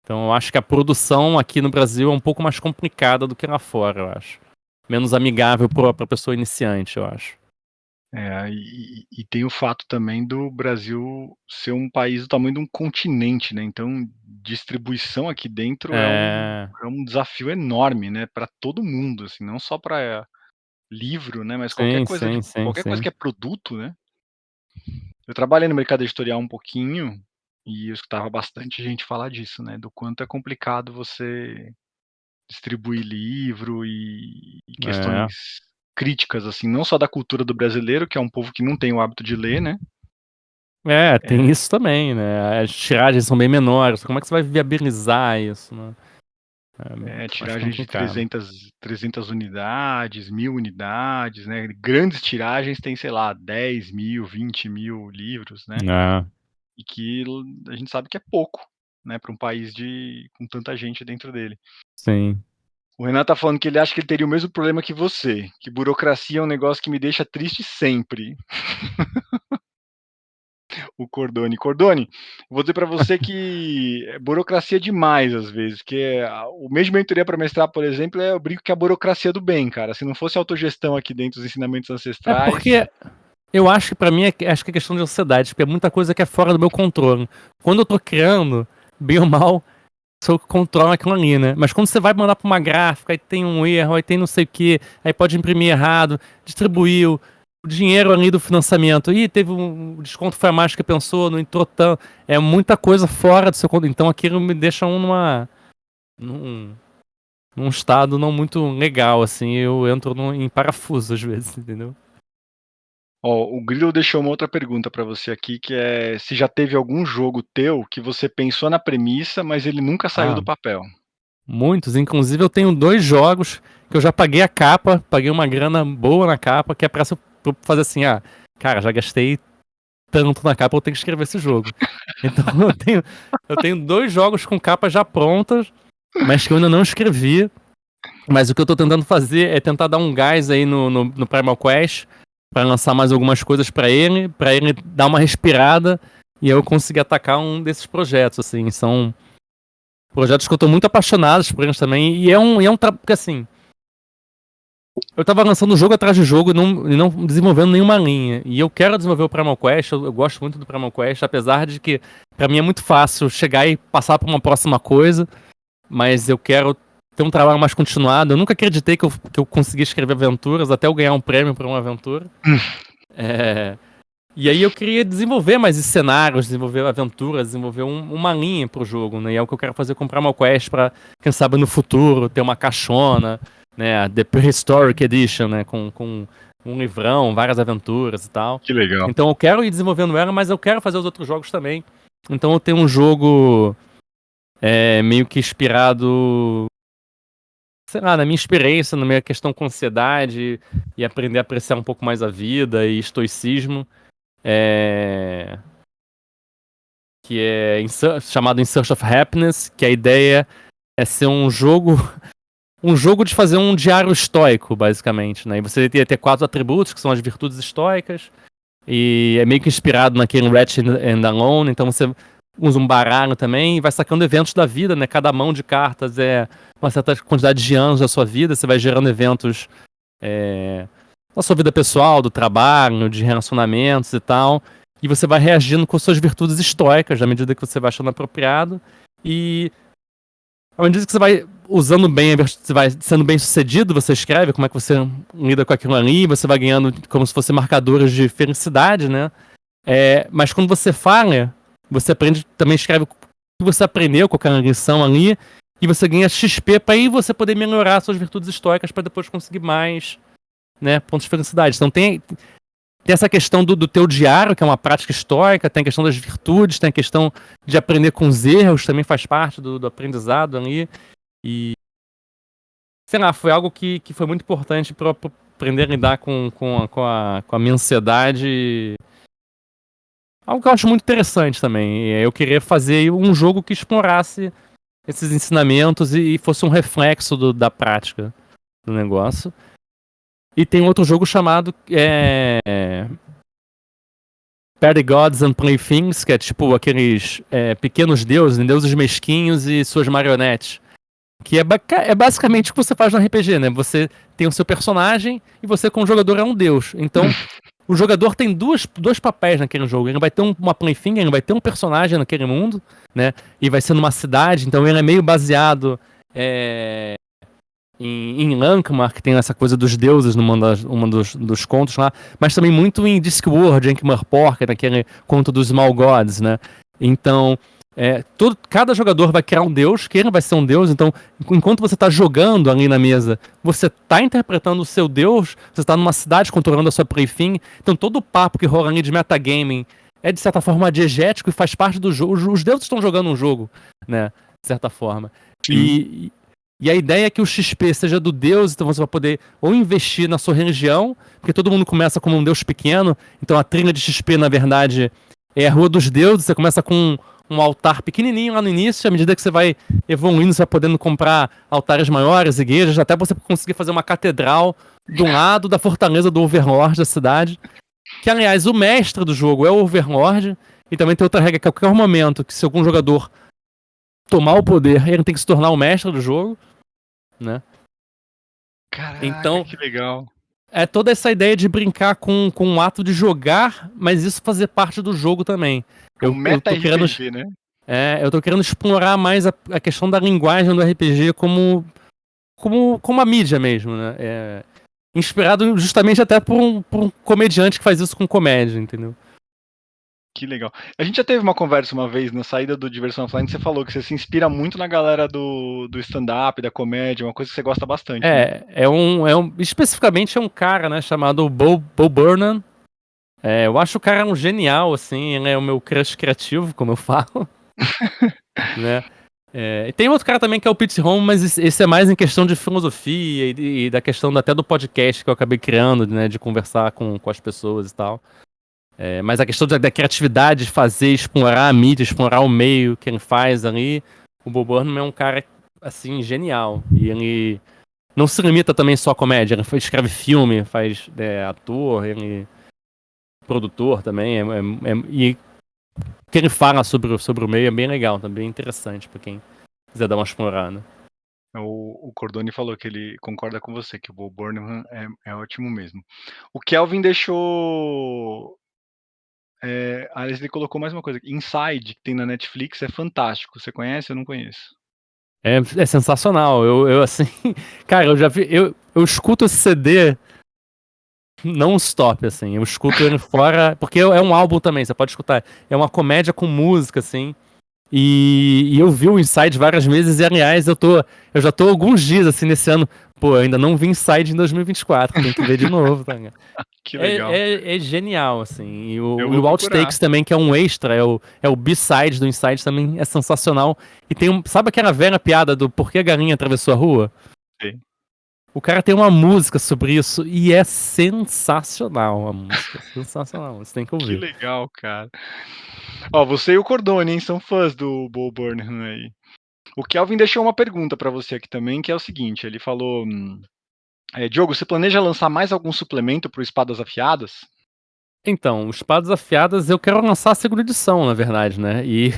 Então eu acho que a produção aqui no Brasil é um pouco mais complicada do que lá fora, eu acho. Menos amigável pra pessoa iniciante, eu acho. E tem o fato também do Brasil ser um país do tamanho de um continente, né? Então, distribuição aqui dentro É... é um desafio enorme, né? Para todo mundo, assim, não só para livro, né? Mas Sim, sim, sim, qualquer coisa sim. que é produto, né? Eu trabalhei no mercado editorial um pouquinho e eu escutava bastante gente falar disso, né? Do quanto é complicado você distribuir livro e É. questões críticas, assim, não só da cultura do brasileiro, que é um povo que não tem o hábito de ler, né? Tem isso também, né? As tiragens são bem menores. Como é que você vai viabilizar isso, né? É mais Tiragens de complicado. 300 unidades, 1000 unidades, né? Grandes tiragens tem, sei lá, 10.000, 20.000 livros, né? É, E que a gente sabe que é pouco, né? Para um país com tanta gente dentro dele. sim. O Renato tá falando que ele acha que ele teria o mesmo problema que você, que burocracia é um negócio que me deixa triste sempre. O Cordone. Cordone, vou dizer para você que é burocracia demais às vezes, que o mês de mentoria para mestrar, por exemplo, eu brinco que é a burocracia do bem, cara. Se não fosse autogestão aqui dentro dos ensinamentos É ancestrais. porque eu acho que pra mim acho que é questão de ansiedade, porque é muita coisa que é fora do meu controle. Quando eu tô criando, bem ou mal, sou eu que controlo aquilo ali, né? Mas quando você vai mandar pra uma gráfica, aí tem um erro, aí tem não sei o que, aí pode imprimir errado, distribuiu, o dinheiro ali do financiamento, ih, teve um o desconto foi a mais que pensou, não entrou tanto. É muita coisa fora do seu controle. Então aquilo me deixa num, num estado não muito legal, assim. Eu entro em parafuso às vezes, entendeu? Ó, o Grilo deixou uma outra pergunta para você aqui, que é se já teve algum jogo teu que você pensou na premissa, mas ele nunca saiu Ah, do papel. muitos. Inclusive, eu tenho 2 jogos que eu já paguei a capa, paguei uma grana boa na capa, que é pra fazer assim, cara, já gastei tanto na capa, eu tenho que escrever esse jogo. Então eu tenho 2 jogos com capas já prontas, mas que eu ainda não escrevi. Mas o que eu tô tentando fazer é tentar dar um gás aí no Primal Quest, pra lançar mais algumas coisas pra ele dar uma respirada e eu conseguir atacar um desses projetos, assim. São projetos que eu tô muito apaixonado por eles também. E é um porque assim, eu tava lançando jogo atrás de jogo e não desenvolvendo nenhuma linha. E eu quero desenvolver o Primal Quest, eu gosto muito do Primal Quest, apesar de que pra mim é muito fácil chegar e passar pra uma próxima coisa, mas eu quero ter um trabalho mais continuado. Eu nunca acreditei que eu consegui escrever aventuras até eu ganhar um prêmio por uma aventura. É, e aí eu queria desenvolver mais esses cenários, desenvolver aventuras, desenvolver uma linha pro jogo, né? E é o que eu quero fazer com o Primal Quest pra, quem sabe, no futuro ter uma caixona, né? A The Prehistoric Edition, né? Com um livrão, várias aventuras e tal. Que legal. Então eu quero ir desenvolvendo ela, mas eu quero fazer os outros jogos também. Então eu tenho um jogo meio que inspirado, sei lá, na minha experiência, na minha questão com ansiedade e aprender a apreciar um pouco mais a vida e estoicismo. Que é chamado In Search of Happiness, que a ideia é ser um jogo de fazer um diário estoico, basicamente, né? E você ia ter 4 atributos, que são as virtudes estoicas, e é meio que inspirado naquele Wretched and Alone, então você usa um baralho também e vai sacando eventos da vida, né? Cada mão de cartas é uma certa quantidade de anos da sua vida, você vai gerando eventos da sua vida pessoal, do trabalho, de relacionamentos e tal, e você vai reagindo com suas virtudes estoicas, à medida que você vai achando apropriado, e à medida que você vai usando bem, você vai sendo bem sucedido, você escreve como é que você lida com aquilo ali, você vai ganhando como se fossem marcadores de felicidade, né? Mas quando você falha, você aprende, também escreve o que você aprendeu com aquela lição ali, e você ganha XP para aí você poder melhorar suas virtudes estoicas para depois conseguir mais, né, pontos de felicidade. Então tem essa questão do teu diário, que é uma prática estoica, tem a questão das virtudes, tem a questão de aprender com os erros, também faz parte do aprendizado ali. E, sei lá, foi algo que foi muito importante para aprender a lidar com a minha ansiedade. Algo que eu acho muito interessante também. Eu queria fazer um jogo que explorasse esses ensinamentos e fosse um reflexo da prática do negócio. E tem outro jogo chamado Petty Gods and Playthings, que é tipo aqueles pequenos deuses, né? Deuses mesquinhos e suas marionetes. Que é basicamente o que você faz no RPG, né? Você tem o seu personagem e você, como jogador, é um deus. Então, o jogador tem dois papéis naquele jogo. Ele vai ter uma plaything, ele vai ter um personagem naquele mundo, né? E vai ser numa cidade, então ele é meio baseado em Lankmar, que tem essa coisa dos deuses numa dos contos lá, mas também muito em Discworld, Ankh-Morpork, naquele conto dos Small Gods, né? Então, cada jogador vai criar um deus, que ele vai ser um deus, então, enquanto você está jogando ali na mesa, você está interpretando o seu deus, você está numa cidade controlando a sua plaything, então todo o papo que rola ali de metagaming é, de certa forma, diegético e faz parte do jogo. Os deuses estão jogando um jogo, né? De certa forma. E a ideia é que o XP seja do deus, então você vai poder ou investir na sua religião, porque todo mundo começa como um deus pequeno, então a trilha de XP, na verdade, é a Rua dos Deuses, você começa com um altar pequenininho lá no início, à medida que você vai evoluindo, você vai podendo comprar altares maiores, igrejas, até você conseguir fazer uma catedral do lado da fortaleza do Overlord da cidade, que, aliás, o mestre do jogo é o Overlord, e também tem outra regra, que a qualquer momento que se algum jogador tomar o poder, ele tem que se tornar o mestre do jogo, né? Caraca, então, que legal. É toda essa ideia de brincar com o ato de jogar, mas isso fazer parte do jogo também. É um Eu tô querendo, meta-RPG, né? eu tô querendo explorar mais a questão da linguagem do RPG como a mídia mesmo, né? Inspirado justamente até por um comediante que faz isso com comédia, entendeu? Que legal. A gente já teve uma conversa uma vez na saída do Diversão Offline, você falou que você se inspira muito na galera do stand-up, da comédia, uma coisa que você gosta bastante, né? Especificamente é um cara, né, chamado Bo Burnham. Eu acho o cara um genial, assim, ele é o meu crush criativo, como eu falo, né? E tem outro cara também que é o Pete Holmes, mas esse é mais em questão de filosofia e da questão até do podcast que eu acabei criando, né, de conversar com as pessoas e tal. Mas a questão da criatividade, de fazer, explorar a mídia, explorar o meio que ele faz ali, o Bo Burnham é um cara, assim, genial. E ele não se limita também só a comédia, ele escreve filme, faz ator, ele produtor também, e o que ele fala sobre o meio é bem legal, também interessante pra quem quiser dar uma explorada. O Cordone falou que ele concorda com você, que o Bo Burnham é ótimo mesmo. O Kelvin deixou. Aliás, ele colocou mais uma coisa. Inside, que tem na Netflix, é fantástico. Você conhece? Eu não conheço. É sensacional. Eu assim, cara, eu já vi. Eu escuto esse CD não stop, assim. Eu escuto ele fora. Porque é um álbum também, você pode escutar. É uma comédia com música, assim. E eu vi o Inside várias vezes, e aliás, eu já tô alguns dias, assim, nesse ano. Pô, eu ainda não vi Inside em 2024, tem que ver de novo, tá? Que legal. É genial, assim. E Eu o vou procurar. Outtakes também, que é um extra, é o B-side do Inside, também é sensacional. E tem sabe aquela velha piada do por que a galinha atravessou a rua? Sim. O cara tem uma música sobre isso e é sensacional a música. Sensacional, você tem que Que ouvir. legal, cara. Ó, você e o Cordone, hein, são fãs do Bo Burnham aí. O Kelvin deixou uma pergunta para você aqui também, que é o seguinte, ele falou, Diogo, você planeja lançar mais algum suplemento para o Espadas Afiadas? Então, os Espadas Afiadas eu quero lançar a segunda edição, na verdade, né? E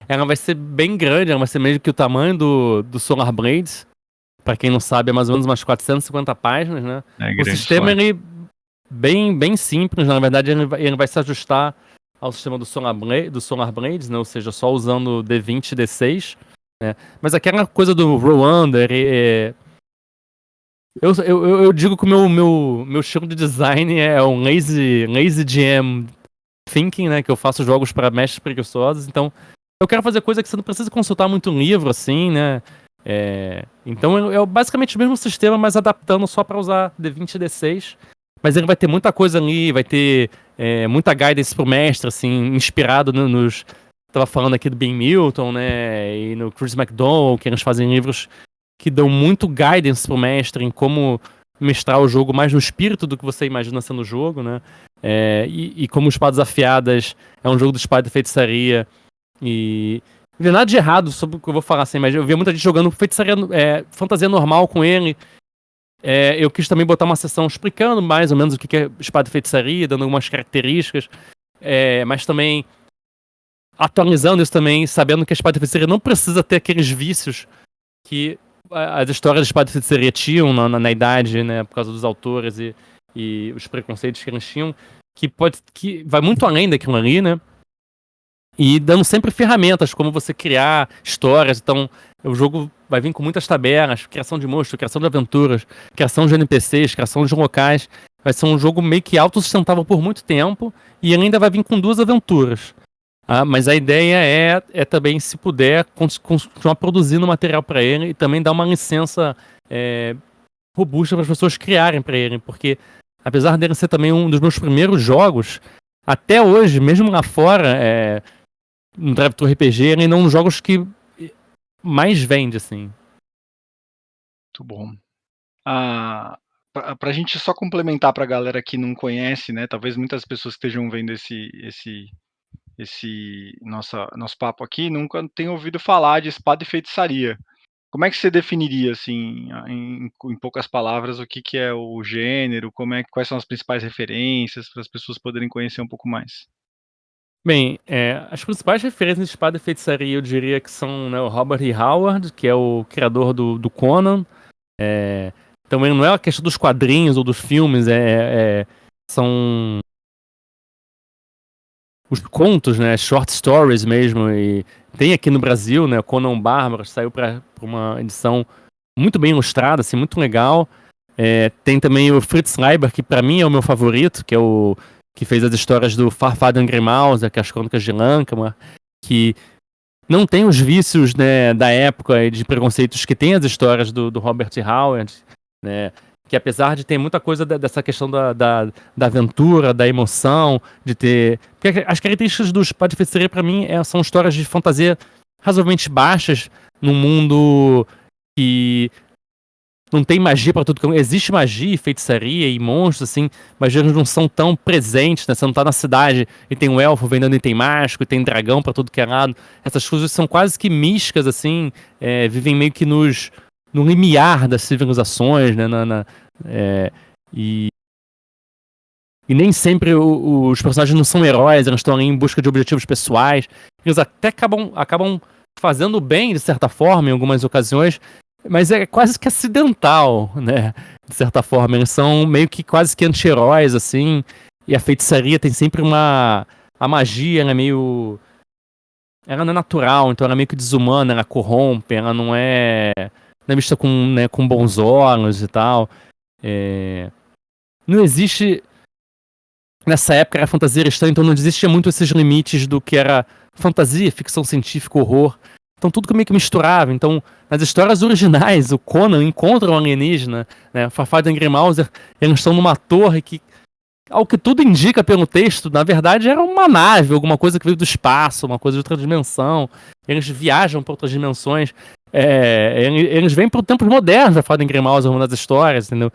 ela vai ser bem grande, ela vai ser meio que o tamanho do Solar Blades. Pra quem não sabe, é mais ou menos umas 450 páginas, né? É O grande, sistema, só. ele bem simples, na verdade ele vai se ajustar ao sistema do Solar Blades, né? Ou seja, só usando o D20 e D6, né? Mas aquela coisa do Roll-Under, eu digo que o meu estilo de design é um lazy GM thinking, né? Que eu faço jogos para mestres preguiçosos, então eu quero fazer coisa que você não precisa consultar muito um livro, assim, né? Então é basicamente o mesmo sistema, mas adaptando só para usar D20 e D6. Mas ele vai ter muita coisa ali, vai ter muita guidance pro mestre, assim, inspirado nos. Tava falando aqui do Ben Milton, né? E no Chris McDowell, que eles fazem livros que dão muito guidance pro mestre em como mestrar o jogo mais no espírito do que você imagina sendo o jogo, né? E como Espadas Afiadas é um jogo de espada e feitiçaria. E não tem nada de errado sobre o que eu vou falar assim, mas eu vi muita gente jogando feitiçaria, fantasia normal com ele. Eu quis também botar uma sessão explicando mais ou menos o que é espada e feitiçaria, dando algumas características, mas também atualizando isso também, sabendo que a espada e feitiçaria não precisa ter aqueles vícios que as histórias de espada e feitiçaria tinham na idade, né, por causa dos autores e os preconceitos que eles tinham, que vai muito além daquilo ali, né? E dando sempre ferramentas, como você criar histórias. Então, o jogo vai vir com muitas tabelas, criação de monstros, criação de aventuras, criação de NPCs, criação de locais. Vai ser um jogo meio que autossustentável por muito tempo, e ele ainda vai vir com 2 aventuras. Mas a ideia é também, se puder, continuar produzindo material para ele e também dar uma licença robusta para as pessoas criarem para ele, porque apesar dele ser também um dos meus primeiros jogos, até hoje, mesmo lá fora, no Drive Thru RPG, ele ainda é um dos jogos que mais vende, assim. Muito bom. Pra gente só complementar pra galera que não conhece, né, talvez muitas pessoas que estejam vendo esse nosso papo aqui nunca tenham ouvido falar de espada e feitiçaria. Como é que você definiria, assim, em poucas palavras, o que é o gênero, quais são as principais referências para as pessoas poderem conhecer um pouco mais? Bem, as principais referências de espada e feitiçaria eu diria que são, né, o Robert E. Howard, que é o criador do Conan. Também não é a questão dos quadrinhos ou dos filmes, são os contos, né, short stories mesmo. E tem aqui no Brasil, né, Conan Bárbaro, saiu para uma edição muito bem ilustrada, assim, muito legal. Tem também o Fritz Leiber, que para mim é o meu favorito, que é o que fez as histórias do Farfaden Grimauser, que é as Crônicas de Lankmar, que não tem os vícios, né, da época e de preconceitos que tem as histórias do Robert E. Howard, né, que apesar de ter muita coisa dessa questão da aventura, da emoção, de ter... Porque as características do Espada de Feitiçaria, pra mim, são histórias de fantasia razoavelmente baixas, num mundo que não tem magia pra tudo. Existe magia, feitiçaria e monstros, assim, mas eles não são tão presentes, né? Você não tá na cidade e tem um elfo vendendo item mágico, e tem dragão pra tudo que é lado. Essas coisas são quase que místicas, assim, vivem meio que no limiar das civilizações, né? E nem sempre os personagens não são heróis, eles estão ali em busca de objetivos pessoais. Eles até acabam fazendo bem, de certa forma, em algumas ocasiões, Mas é quase que acidental, né? De certa forma. Eles são meio que quase que anti-heróis, assim. E a feitiçaria tem sempre uma. A magia, ela é meio. Ela não é natural, então ela é meio que desumana, ela corrompe, ela não é. Não é vista com, né, com bons olhos e tal. Não existe. Nessa época era fantasia estranha, então não existia muito esses limites do que era fantasia, ficção científica, horror. Então tudo que meio que misturava. Então, nas histórias originais, o Conan encontra um alienígena, né? O Fafá e Angry Mouser, eles estão numa torre que, ao que tudo indica pelo texto, na verdade era uma nave, alguma coisa que veio do espaço, uma coisa de outra dimensão. Eles viajam para outras dimensões. Eles vêm para tempos modernos, a Fafá e Angry Mouser, uma das histórias, entendeu?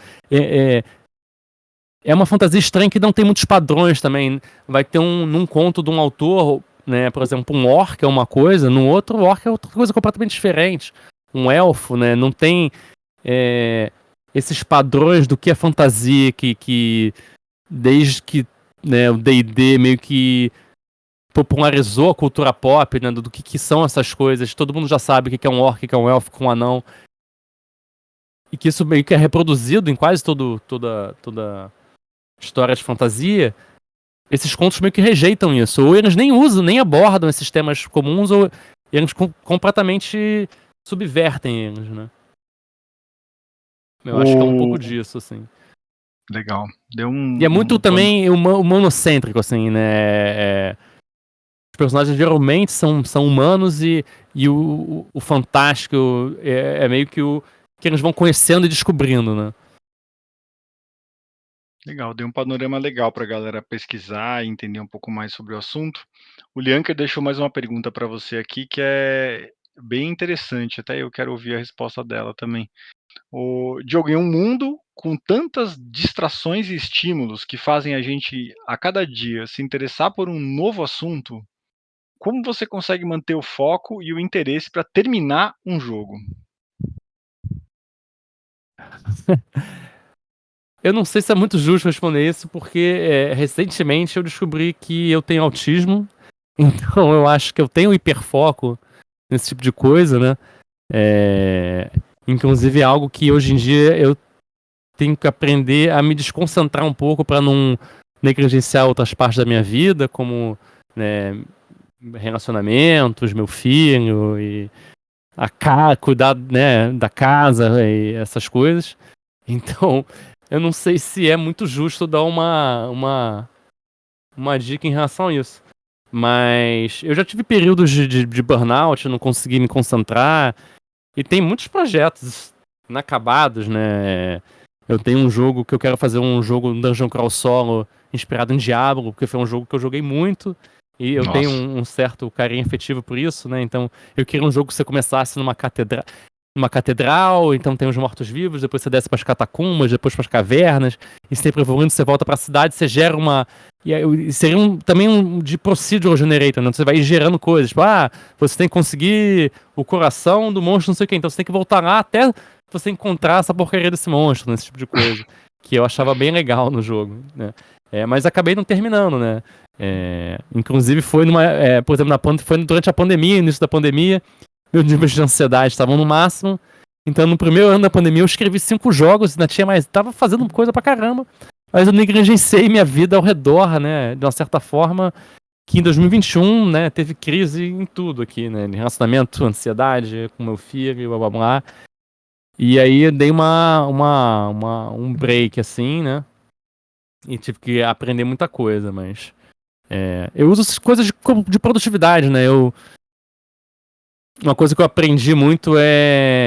É uma fantasia estranha que não tem muitos padrões também. Vai ter num conto de um autor, né, por exemplo, um orc é uma coisa, no outro orc é outra coisa completamente diferente. Um elfo, né, não tem esses padrões do que é fantasia que desde que, né, o D&D meio que popularizou a cultura pop, né, do que são essas coisas. Todo mundo já sabe o que é um orc, o que é um elfo, com um anão. E que isso meio que é reproduzido em quase toda história de fantasia. Esses contos meio que rejeitam isso. Ou eles nem usam, nem abordam esses temas comuns, ou eles completamente subvertem eles, né? Eu acho que é um pouco disso, assim. Legal. E é muito também monocêntrico, assim, né? Os personagens geralmente são humanos e o fantástico é meio que o que eles vão conhecendo e descobrindo, né? Legal, deu um panorama legal para a galera pesquisar e entender um pouco mais sobre o assunto. O Lianker deixou mais uma pergunta para você aqui que é bem interessante, até eu quero ouvir a resposta dela também. Diogo, em um mundo com tantas distrações e estímulos que fazem a gente, a cada dia, se interessar por um novo assunto, como você consegue manter o foco e o interesse para terminar um jogo? Eu não sei se é muito justo responder isso, porque recentemente eu descobri que eu tenho autismo, então eu acho que eu tenho hiperfoco nesse tipo de coisa, né? Inclusive é algo que hoje em dia eu tenho que aprender a me desconcentrar um pouco para não negligenciar outras partes da minha vida, como, né, relacionamentos, meu filho e cuidar, né, da casa e essas coisas. Então, eu não sei se é muito justo dar uma dica em relação a isso. Mas eu já tive períodos de burnout, não consegui me concentrar. E tem muitos projetos inacabados, né? Eu tenho um jogo que eu quero fazer um jogo, um Dungeon Crawl solo, inspirado em Diablo, porque foi um jogo que eu joguei muito. E eu tenho Nossa, um certo carinho afetivo por isso, né? Então, eu queria um jogo que você começasse numa catedral, então tem os mortos-vivos, depois você desce para as catacumbas, depois para as cavernas, e sempre evoluindo, você volta para a cidade, você gera uma. E seria também um de procedural generator, né? Você vai gerando coisas, tipo, você tem que conseguir o coração do monstro, não sei o que, então você tem que voltar lá até você encontrar essa porcaria desse monstro, né? Esse tipo de coisa. Que eu achava bem legal no jogo, né? Mas acabei não terminando, né? Inclusive foi por exemplo, foi durante a pandemia, início da pandemia, meus níveis de ansiedade estavam no máximo. Então, no primeiro ano da pandemia, eu escrevi 5 jogos, ainda tinha mais. Tava fazendo coisa pra caramba. Mas eu negligenciei minha vida ao redor, né? De uma certa forma, que em 2021, né, teve crise em tudo aqui, né? Em relacionamento, ansiedade com meu filho, blá blá blá. E aí eu dei um break, assim, né? E tive que aprender muita coisa, mas. Eu uso essas coisas de produtividade, né? Uma coisa que eu aprendi muito é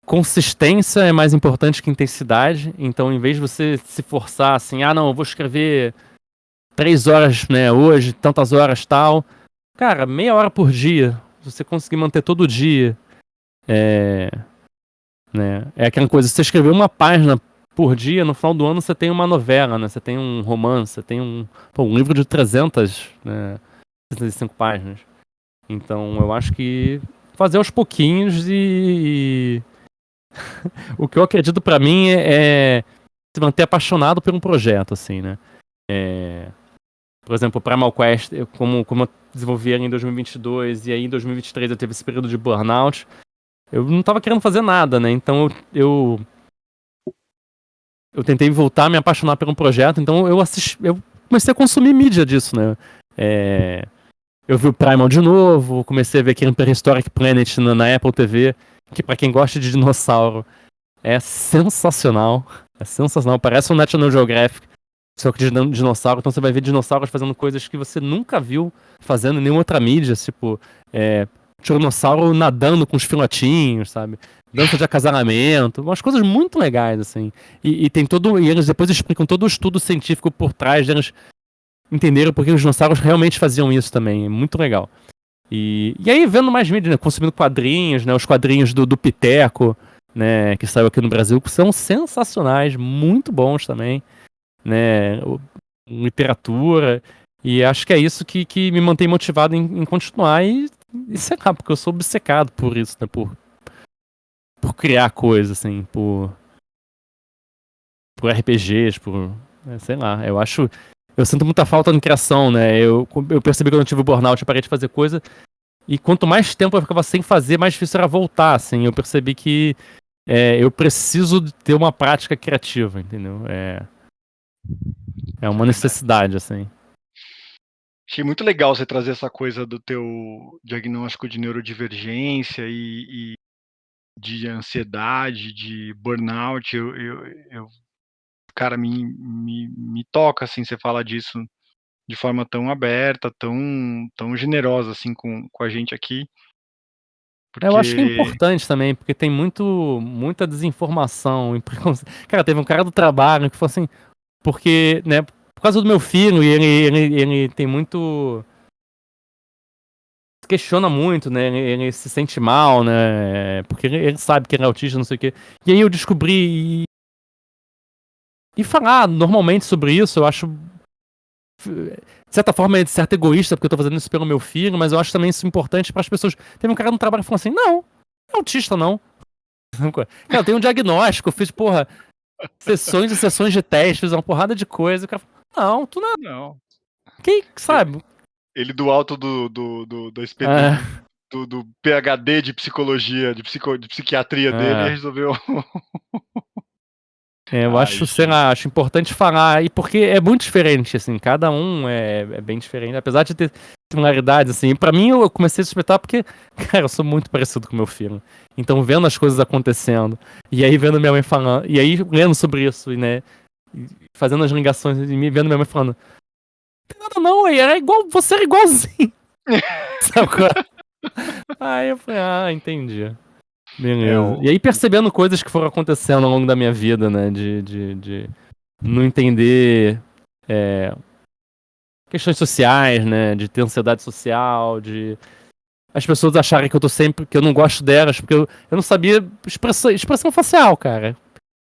consistência é mais importante que intensidade. Então, em vez de você se forçar assim, não, eu vou escrever 3 horas, né, hoje, tantas horas tal. Cara, meia hora por dia. Se você conseguir manter todo dia. É aquela coisa, se você escrever uma página por dia, no final do ano você tem uma novela, né? Você tem um romance, você tem um livro de 300, né, 65 páginas. Então, eu acho que fazer aos pouquinhos e o que eu acredito pra mim é se manter apaixonado por um projeto, assim, né? Por exemplo, o Primal Quest, como eu desenvolvi ele em 2022 e aí em 2023 eu teve esse período de burnout, eu não tava querendo fazer nada, né? Então eu tentei voltar a me apaixonar por um projeto, então eu comecei a consumir mídia disso, né? É, eu vi o Primal de novo, comecei a ver aquele Prehistoric Planet na Apple TV, que pra quem gosta de dinossauro é sensacional. É sensacional, parece um National Geographic, só que de dinossauro, então você vai ver dinossauros fazendo coisas que você nunca viu fazendo em nenhuma outra mídia, tipo, tiranossauro nadando com os filhotinhos, sabe? Dança de acasalamento, umas coisas muito legais, assim. E tem todo. E eles depois explicam todo o estudo científico por trás deles entenderam porque os dinossauros realmente faziam isso também. É muito legal. E aí, vendo mais mídia, né, consumindo quadrinhos, né? Os quadrinhos do Piteco, né? Que saiu aqui no Brasil, que são sensacionais, muito bons também, né? Literatura. E acho que é isso que me mantém motivado em continuar e sei lá, porque eu sou obcecado por isso, né? Por criar coisas, assim, por RPGs, sei lá, eu acho. Eu sinto muita falta de criação, né? Eu percebi que quando eu tive o burnout, eu parei de fazer coisa. E quanto mais tempo eu ficava sem fazer, mais difícil era voltar, assim. Eu percebi que eu preciso de ter uma prática criativa, entendeu? É É uma verdade. necessidade, assim. Achei muito legal você trazer essa coisa do teu diagnóstico de neurodivergência e de ansiedade, de burnout. Cara, me toca, assim, você fala disso de forma tão aberta, tão generosa, assim, com a gente aqui, Eu acho que é porque importante também, porque tem muita desinformação. Cara, teve um cara do trabalho que falou assim, porque, né, por causa do meu filho, e ele tem muito. Questiona muito, né? Ele se sente mal, né? Porque ele sabe que ele é autista, não sei o quê. E aí eu descobri. E falar normalmente sobre isso, eu acho. De certa forma, é de certo egoísta, porque eu tô fazendo isso pelo meu filho, mas eu acho também isso importante para as pessoas. Teve um cara no trabalho que falou assim: não, não é autista, não. Cara, eu tenho um diagnóstico, eu fiz, porra, sessões e sessões de teste, fiz uma porrada de coisa. O cara falou: não, tu não é. não. Quem sabe? Ele do alto do É, do PhD de psicologia, de psiquiatria dele, é. resolveu. Eu Ai, acho, sei gente. lá, acho importante falar, e porque é muito diferente, assim, cada um é bem diferente, apesar de ter similaridades, assim, pra mim eu comecei a suspeitar porque, cara, eu sou muito parecido com meu filho, então vendo as coisas acontecendo, e aí vendo minha mãe falando, e aí lendo sobre isso, e, né, e fazendo as ligações, e me vendo minha mãe falando, não tem nada não, aí era igual, você era igualzinho, sabe qual é? Aí eu falei, entendi. É, Beleza. E o, aí percebendo coisas que foram acontecendo ao longo da minha vida, né? De não entender questões sociais, né? De ter ansiedade social, de as pessoas acharem que eu tô sempre, que eu não gosto delas, porque eu não sabia expressão facial, cara.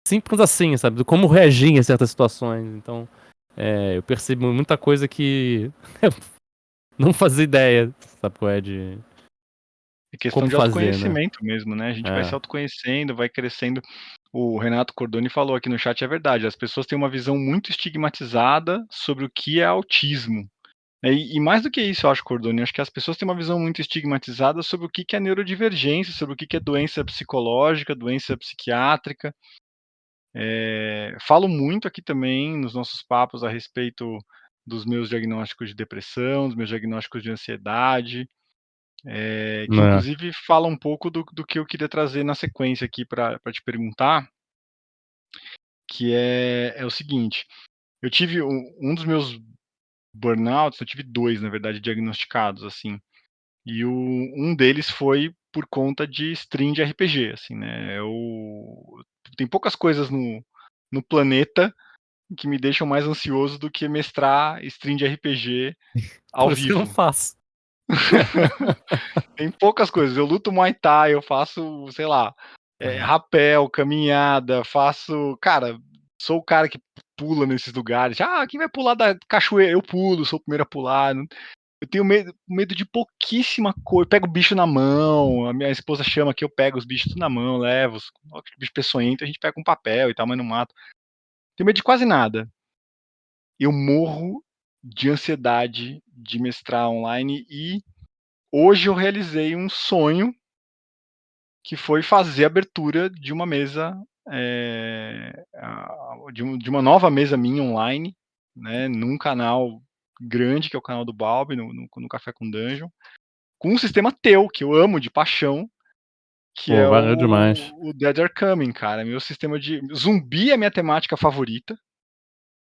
Simples assim, sabe? De como reagir em certas situações. Então, eu percebo muita coisa que eu não fazia ideia, sabe? Qual é de é questão como de fazer, né? autoconhecimento mesmo, né? A gente vai se É. autoconhecendo, vai crescendo. O Renato Cordoni falou aqui no chat, é verdade, as pessoas têm uma visão muito estigmatizada sobre o que é autismo. E mais do que isso, eu acho, Cordoni, acho que as pessoas têm uma visão muito estigmatizada sobre o que é neurodivergência, sobre o que é doença psicológica, doença psiquiátrica. Falo muito aqui também nos nossos papos a respeito dos meus diagnósticos de depressão, dos meus diagnósticos de ansiedade, que É. inclusive fala um pouco do que eu queria trazer na sequência aqui para te perguntar, que é o seguinte: eu tive um dos meus burnouts, eu tive dois, na verdade, diagnosticados, assim. E um deles foi por conta de stream de RPG, assim, né? Tem poucas coisas no planeta que me deixam mais ansioso do que mestrar stream de RPG ao Por isso que eu não vivo. faço. Tem poucas coisas. Eu luto Muay Thai, eu faço, sei lá, rapel, caminhada, faço. Cara, sou o cara que pula nesses lugares. Quem vai pular da cachoeira? Eu pulo, sou o primeiro a pular. Eu tenho medo de pouquíssima coisa. Eu pego o bicho na mão, a minha esposa chama que eu pego os bichos tudo na mão, levo. Os bicho peçonhento, a gente pega um papel e tal, mas não mato. Tenho medo de quase nada. Eu morro de ansiedade de mestrar online e hoje eu realizei um sonho que foi fazer a abertura de uma mesa, de uma nova mesa minha online, né, num canal grande, que é o canal do Balbi, no Café com Dungeon, com um sistema teu, que eu amo de paixão, que Pô, é valeu demais. o Dead Are Coming, cara. Meu sistema de zumbi é minha temática favorita,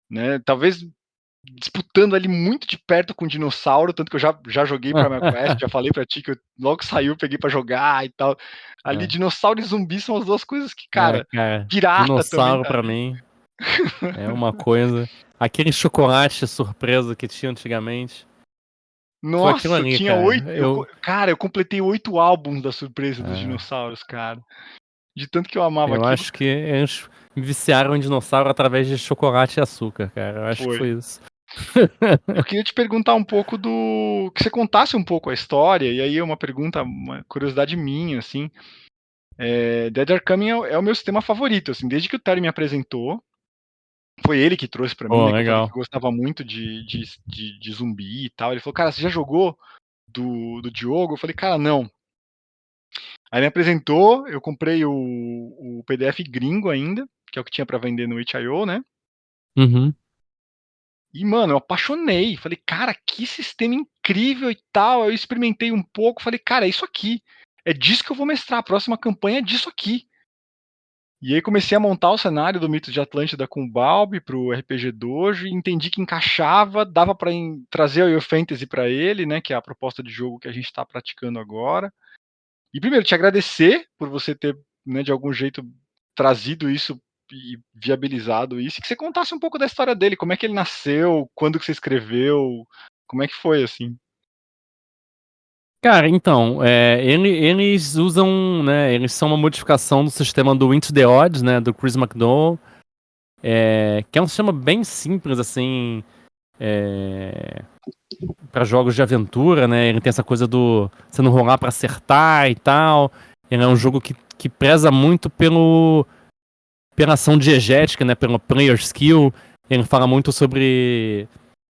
né, talvez disputando ali muito de perto com o dinossauro, tanto que eu já joguei pra MapQuest, já falei pra ti que eu logo saiu, peguei pra jogar e tal. Ali, É. dinossauro e zumbi são as 2 coisas que, cara, Cara, pirata também dinossauro tá pra ali. mim é uma coisa. Aquele chocolate surpresa que tinha antigamente. Foi aquilo Nossa, eu ali, tinha cara. 8, cara, eu completei 8 álbuns da surpresa dos É, dinossauros, cara. De tanto que eu amava eu aquilo, acho que eles me viciaram em dinossauro através de chocolate e açúcar, cara. Eu acho que foi. foi isso. Eu queria te perguntar um pouco que você contasse um pouco a história, e aí é uma pergunta, uma curiosidade minha, assim, Dead Are Coming é o meu sistema favorito, assim, desde que o Terry me apresentou, foi ele que trouxe pra mim, Pô, né, que eu falei que legal. eu gostava muito de zumbi e tal, ele falou: "Cara, você já jogou do Diogo?" Eu falei: "Cara, não". Aí me apresentou, eu comprei o PDF gringo ainda, que é o que tinha pra vender no itch.io, né, Uhum. e mano, eu apaixonei, falei: "Cara, que sistema incrível e tal", aí eu experimentei um pouco, falei: "Cara, é isso aqui, é disso que eu vou mestrar, a próxima campanha é disso aqui". E aí comecei a montar o cenário do Mito de Atlântida com o Balbi para o RPG Dojo, e entendi que encaixava, dava para trazer o Yo Fantasy para ele, né, que é a proposta de jogo que a gente está praticando agora. E primeiro, te agradecer por você ter, né, de algum jeito trazido isso e viabilizado isso, e que você contasse um pouco da história dele, como é que ele nasceu, quando que você escreveu, como é que foi, assim? Cara, então, eles usam, né, eles são uma modificação do sistema do Into the Odds, né, do Chris McDowell, que é um sistema bem simples, assim, para jogos de aventura, né, ele tem essa coisa do você não rolar pra acertar e tal, ele é um jogo que preza muito pela ação diegética, né, pela player skill, ele fala muito sobre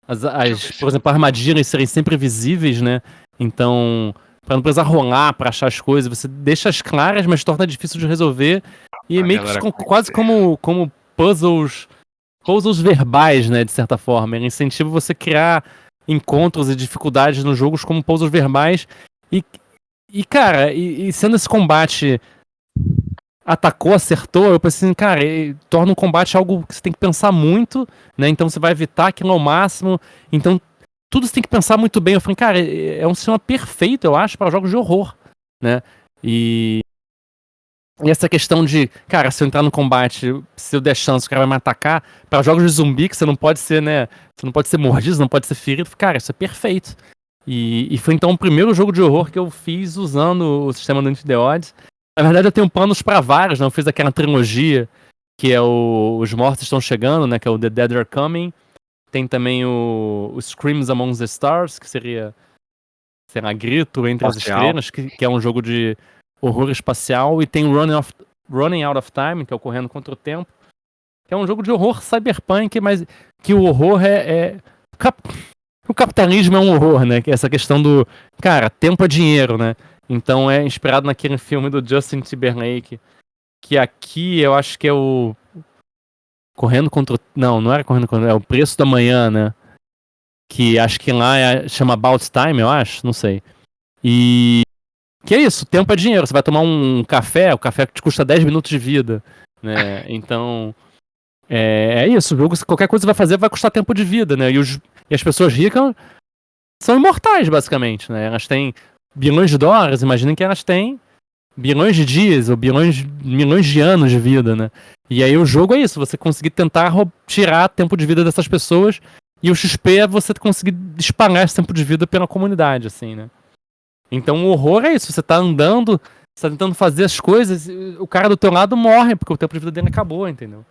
Deixa eu ver por se exemplo, armadilhas serem sempre visíveis, né? Então, para não precisar rolar para achar as coisas, você deixa as claras, mas torna difícil de resolver. E a meio que galera quase conhecer. como puzzles verbais, né? De certa forma. Ele incentiva você a criar encontros e dificuldades nos jogos como puzzles verbais. E, cara, sendo esse combate atacou, acertou, eu pensei assim, cara, torna o combate algo que você tem que pensar muito, né? Então você vai evitar aquilo ao máximo. Então, tudo você tem que pensar muito bem. Eu falei, cara, é um sistema perfeito, eu acho, para jogos de horror, né? E, e essa questão de, cara, se eu entrar no combate, se eu der chance, o cara vai me atacar. Para jogos de zumbi, que você não pode ser, né? Você não pode ser mordido, você não pode ser ferido. Cara, isso é perfeito. E foi então o primeiro jogo de horror que eu fiz usando o sistema do Into the Odds. Na verdade, eu tenho planos para vários, né? Eu fiz aquela trilogia que é Os Mortos Estão Chegando, né? Que é o The Dead Are Coming. Tem também o Screams Among the Stars, que seria, sei lá, Grito Entre as Espacial. Estrelas, que é um jogo de horror espacial. E tem Running Out of Time, que é o Correndo Contra o Tempo, que é um jogo de horror cyberpunk, mas que o horror o capitalismo é um horror, né? Que é essa questão do, cara, tempo é dinheiro, né? Então é inspirado naquele filme do Justin Timberlake, que aqui eu acho que é o Correndo contra o... Não, não era Correndo contra... É o Preço da Manhã, né? Que acho que lá chama About Time, eu acho, não sei. E que é isso, tempo é dinheiro. Você vai tomar um café, o café te custa 10 minutos de vida, né? Então, é isso. O jogo, qualquer coisa que você vai fazer vai custar tempo de vida, né? E as pessoas ricas são imortais, basicamente, né? Elas têm bilhões de dólares, imaginem que elas têm bilhões de dias ou milhões de anos de vida, né? E aí o jogo é isso, você conseguir tentar tirar tempo de vida dessas pessoas e o XP é você conseguir espalhar esse tempo de vida pela comunidade, assim, né? Então o horror é isso, você tá andando, você tá tentando fazer as coisas, o cara do teu lado morre porque o tempo de vida dele acabou, entendeu?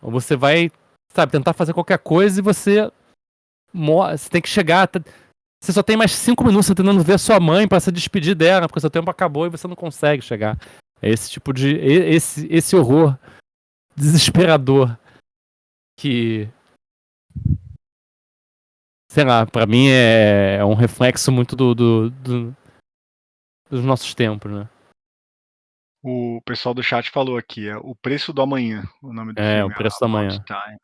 Ou você vai, sabe, tentar fazer qualquer coisa e você morre, você tem que chegar, você só tem mais 5 minutos tentando ver a sua mãe pra se despedir dela, porque seu tempo acabou e você não consegue chegar. É esse tipo de. Esse horror desesperador que, sei lá, pra mim é um reflexo muito dos nossos tempos, né? O pessoal do chat falou aqui, é O Preço do Amanhã, o nome do É, O filme, Preço da About Manhã. Time.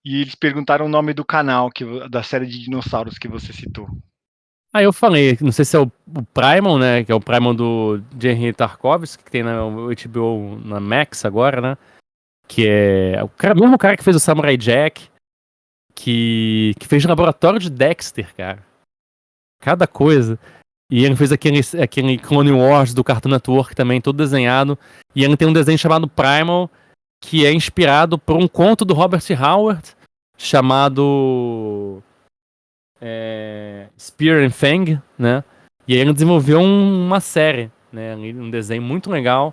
E eles perguntaram o nome do canal da série de dinossauros que você citou. Aí eu falei, não sei se é o Primal, né? Que é o Primal do Henry Tarkovsky, que tem na HBO na Max agora, né? Que é o mesmo cara que fez o Samurai Jack, que fez o Laboratório de Dexter, cara. Cada coisa. E ele fez aquele Clone Wars do Cartoon Network também, todo desenhado. E ele tem um desenho chamado Primal, que é inspirado por um conto do Robert Howard, chamado Spear and Fang, né? E aí ele desenvolveu uma série, né? Um desenho muito legal.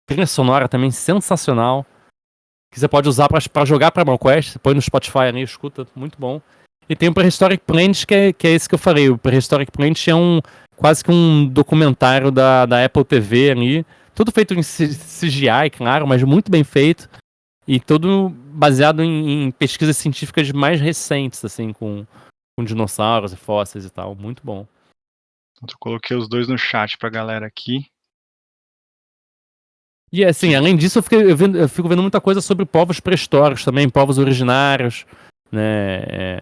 Trilha sonora também sensacional. Que você pode usar pra jogar pra Quest. Você põe no Spotify ali, escuta, muito bom. E tem o Prehistoric Planet, que é esse que eu falei. O Prehistoric Planet é quase que um documentário da Apple TV ali. Tudo feito em CGI, claro, mas muito bem feito. E todo baseado em pesquisas científicas mais recentes, assim, com dinossauros e fósseis e tal. Muito bom. Eu coloquei os dois no chat pra galera aqui. E assim, além disso, eu fico vendo muita coisa sobre povos pré-históricos também, povos originários, né?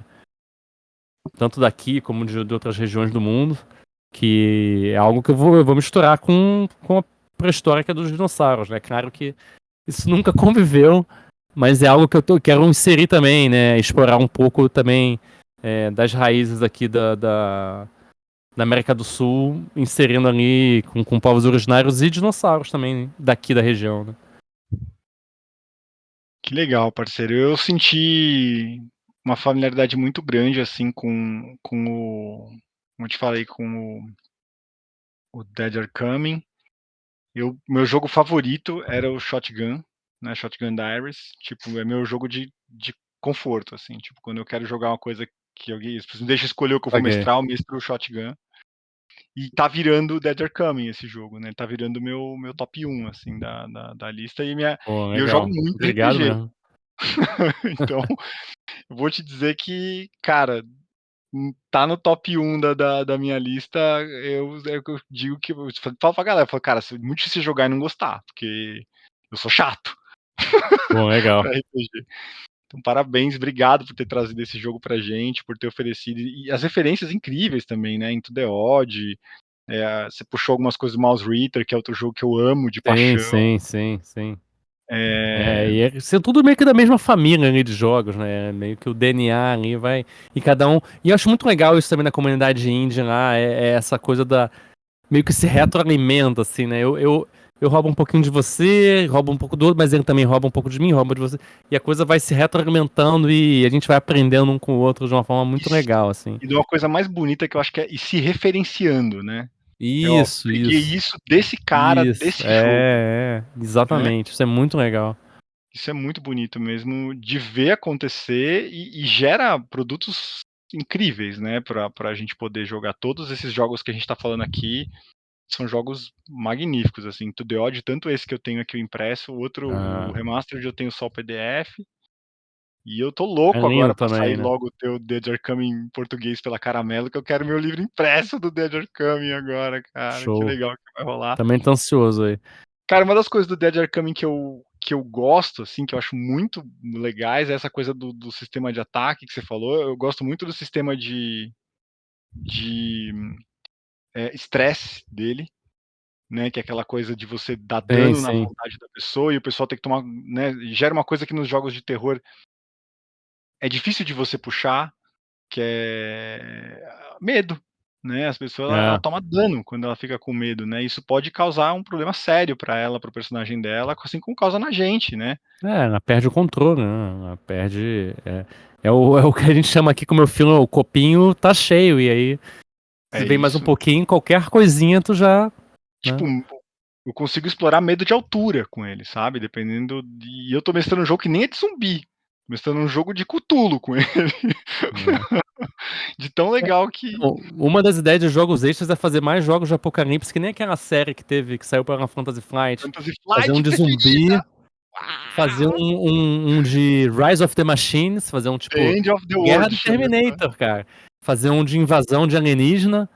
Tanto daqui como de outras regiões do mundo, que é algo que eu vou misturar com a pré-história dos dinossauros, né? Claro que isso nunca conviveu, mas é algo que quero inserir também, né? Explorar um pouco também das raízes aqui da América do Sul, inserindo ali com povos originários e dinossauros também daqui da região, né? Que legal, parceiro. Eu senti uma familiaridade muito grande, assim, com o... Como eu te falei, com o Dead Are Coming. Meu jogo favorito era o Shotgun, né? Shotgun Diaries. Tipo, é meu jogo de conforto, assim. Tipo, quando eu quero jogar uma coisa que alguém me deixa escolher o que eu vou Ok. mestrar, eu mestro o Shotgun. E tá virando Dead Are Coming esse jogo, né? Tá virando meu top 1, assim, da lista. Pô, E eu jogo legal. muito Obrigado RPG. mesmo. Então, eu vou te dizer que, cara, tá no top 1 da minha lista. É o que eu digo que eu falo pra galera, eu falo, cara, é muito difícil jogar e não gostar, porque eu sou chato Pô, legal. pra RPG. Então, parabéns, obrigado por ter trazido esse jogo pra gente, por ter oferecido. E as referências incríveis também, né? Into the Odd. Você puxou algumas coisas do Mouse Ritter, que é outro jogo que eu amo de Sim, paixão. sim, sim, sim. É, E é tudo meio que da mesma família ali de jogos, né? Meio que o DNA ali vai. E cada um. E eu acho muito legal isso também na comunidade indie lá, é essa coisa da. Meio que se retroalimenta, assim, né? Eu roubo um pouquinho de você, roubo um pouco do outro, mas ele também rouba um pouco de mim, rouba de você. E a coisa vai se retroalimentando e a gente vai aprendendo um com o outro de uma forma muito legal, assim. e de uma coisa mais bonita que eu acho que é ir se referenciando, né? Ó, Isso, peguei isso. isso desse cara, Isso, desse jogo, né? exatamente. Isso é muito legal. Isso é muito bonito mesmo de ver acontecer e gera produtos incríveis, né? Pra gente poder jogar todos esses jogos que a gente tá falando aqui. São jogos magníficos, assim, To The Odd, tanto esse que eu tenho aqui o impresso, o outro, o Ah, Remastered, eu tenho só o PDF. E eu tô é louco agora lindo pra sair também, né? logo o teu Dead Are Coming em português pela Caramelo, que eu quero meu livro impresso do Dead Are Coming agora, cara. Que Show. legal que vai rolar. Também tô ansioso aí. Cara, uma das coisas do Dead Are Coming que eu gosto, assim, que eu acho muito legais, é essa coisa do sistema de ataque que você falou. Eu gosto muito do sistema de estresse dele, né? Que é aquela coisa de você dar Sim, dano na sim. vontade da pessoa e o pessoal tem que tomar, né? Gera uma coisa que nos jogos de terror é difícil de você puxar, que é medo, né? As pessoas ela É. toma dano quando ela fica com medo, né? Isso pode causar um problema sério pra ela, para o personagem dela, assim como causa na gente, né? Ela perde o controle, né? Ela perde. É o que a gente chama aqui com o meu filho, o copinho tá cheio. E aí, É se vem mais um isso. pouquinho, qualquer coisinha tu já. Tipo, Né? eu consigo explorar medo de altura com ele, sabe? Dependendo e eu tô mestrando um jogo que nem é de zumbi, tô mestrando um jogo de Cthulhu com ele. É. De tão legal que Uma das ideias de jogos extras é fazer mais jogos de Apocalipse, que nem aquela série que teve, que saiu para Fantasy Flight. Fantasy Fazer um Flight de preferida. zumbi, fazer um de Rise of the Machines, fazer um The tipo End of the Guerra World do chama, Terminator, cara. Fazer um de invasão de alienígena.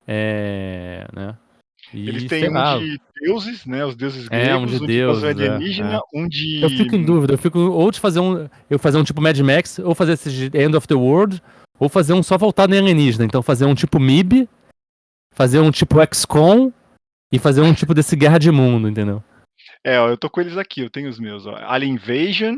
Né? Eles E têm sei um lá, de deuses, né? Os deuses um de gregos, um de invasão deuses, alienígena, um Eu fico em de. dúvida, eu fico ou de fazer um tipo Mad Max, ou fazer esse de End of the World, ou fazer um só voltado em alienígena. Então fazer um tipo MIB, fazer um tipo XCOM e fazer um tipo desse Guerra de Mundo, entendeu? Ó, eu tô com eles aqui, eu tenho os meus, ó. Alien Invasion,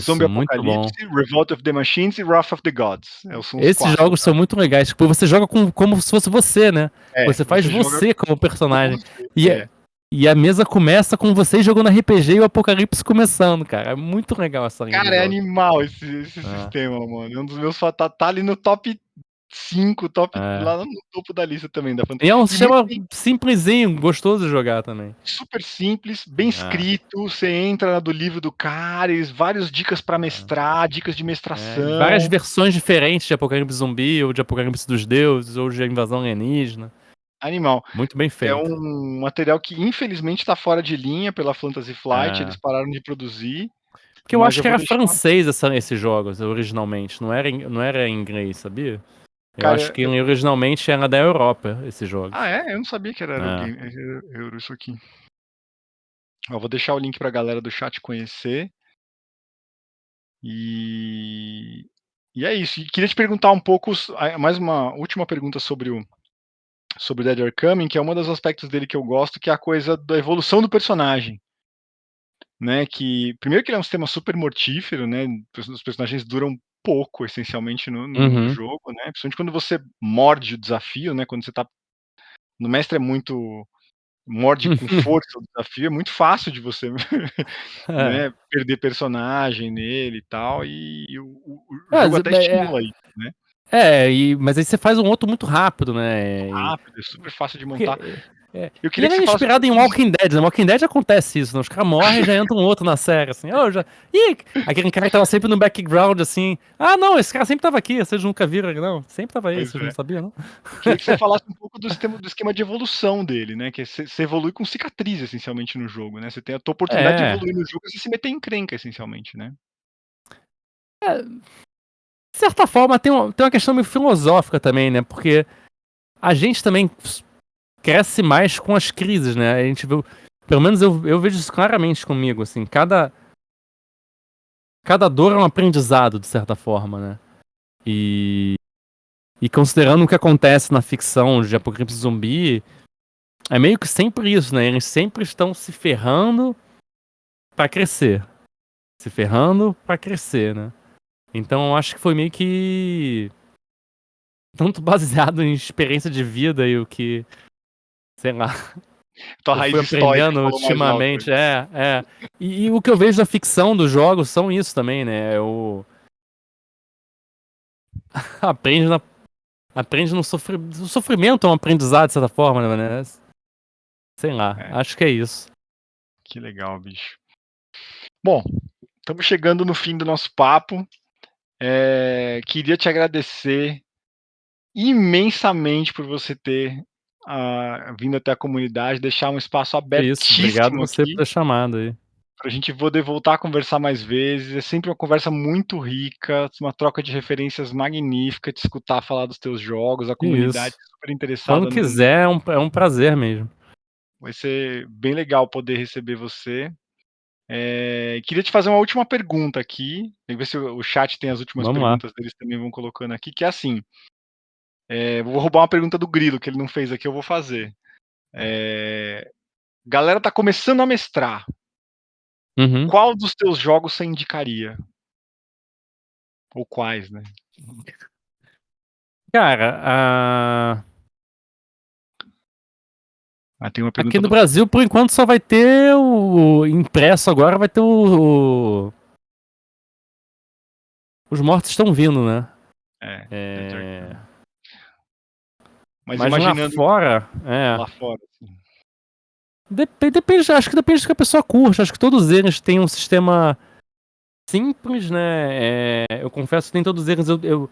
Zombie Isso, muito Apocalypse, bom. Revolt of the Machines e Wrath of the Gods. São os Esses quatro, jogos tá? são muito legais. Tipo, você joga como se fosse você, né? Você faz Você joga você como como personagem. você. E, e a mesa começa com vocês jogando RPG e o Apocalipse começando, cara. É muito legal essa linha de Cara, é jogos. animal esse Ah, sistema, mano. É um dos meus tá ali no top 5, top é. lá no topo da lista também da E é um e muito sistema bem, simplesinho, gostoso de jogar também. super simples, bem Ah, escrito, você entra do livro do cara, várias dicas pra ah. mestrar, dicas de E várias mestração. versões diferentes de Apocalipse Zumbi, ou de Apocalipse dos Deuses, ou de Invasão Alienígena. Animal. Muito bem É feito. um material que infelizmente tá fora de linha pela Fantasy Flight, eles É. pararam de produzir, Porque eu mas acho eu que vou era deixar. francês esses jogos, originalmente. Não era em inglês, sabia? Eu acho Cara, que originalmente era da Europa, esses jogos. é? Eu não sabia que era É. Euro isso aqui. Ó, vou deixar o link pra galera do chat conhecer. E é isso. E queria te perguntar um pouco, mais uma última pergunta sobre o Dead or Coming, que é um dos aspectos dele que eu gosto, que é a coisa da evolução do personagem, né, que primeiro que ele é um sistema super mortífero, né, os personagens duram pouco, essencialmente, no Uhum. jogo, né, principalmente quando você morde o desafio, né, quando você tá no mestre é muito morde com força o desafio, é muito fácil de você, É. né, perder personagem nele e tal, e o jogo até É, estimula isso, né. mas aí você faz um outro muito rápido, Muito né? rápido, é super fácil de montar. Porque. Eu E queria que ele é você falasse um inspirado em pouco dos. Walking Dead, né? Walking Dead acontece isso, né? Os caras morrem e já entra um outro na série, assim. Oh, já. Ih, aquele cara que tava sempre no background, assim. Ah, não, esse cara sempre tava aqui, vocês nunca viram ele, não. Sempre tava aí, Pois vocês não é. sabiam, não? Eu queria que você falasse um pouco do esquema de evolução dele, né, que você evolui com cicatriz, essencialmente, no jogo, né, você tem a tua oportunidade de É. evoluir no jogo, é você se meter em encrenca, essencialmente, né. De certa forma, tem uma questão meio filosófica também, né? Porque a gente também cresce mais com as crises, né? A gente vê. Pelo menos eu vejo isso claramente comigo, assim. Cada dor é um aprendizado, de certa forma, né? E. E considerando o que acontece na ficção de Apocalipse Zumbi, é meio que sempre isso, né? Eles sempre estão se ferrando pra crescer. Se ferrando pra crescer, né? Então eu acho que foi meio que. Tanto baseado em experiência de vida e o que. Sei lá. Tua Eu fui raiz estoica aprendendo falou mais alto aí. ultimamente, é. E o que eu vejo da ficção dos jogos são isso também, né? Eu aprende na, aprende no sofrimento. O sofrimento é um aprendizado, de certa forma, né? Sei lá, É, acho que é isso. que legal, bicho. Bom, estamos chegando no fim do nosso papo, queria te agradecer imensamente por você ter, vindo até a comunidade, deixar um espaço É isso. Obrigado abertíssimo você por aqui, ter chamado aí. para a gente poder voltar a conversar mais vezes. É sempre uma conversa muito rica, uma troca de referências magnífica, te escutar falar dos teus jogos, a É comunidade isso. super Quando interessada no. quiser, é um prazer mesmo. Vai ser bem legal poder receber você. Queria te fazer uma última pergunta aqui, tem que ver se o chat tem as últimas Vamos lá. perguntas deles também, vão colocando aqui, que é assim, vou roubar uma pergunta do Grilo, que ele não fez aqui, eu vou fazer. Galera tá começando a mestrar, Uhum. qual dos teus jogos você indicaria? Ou quais, né? Cara, Tem uma aqui pergunta no do. Brasil, por enquanto, só vai ter o impresso agora, vai ter os mortos estão vindo, né? Dead or É... Come. Mas Mas lá imaginando fora, lá fora, assim. depende, acho que depende do que a pessoa curte. Acho que todos eles têm um sistema simples, né? Eu confesso que nem todos eles eu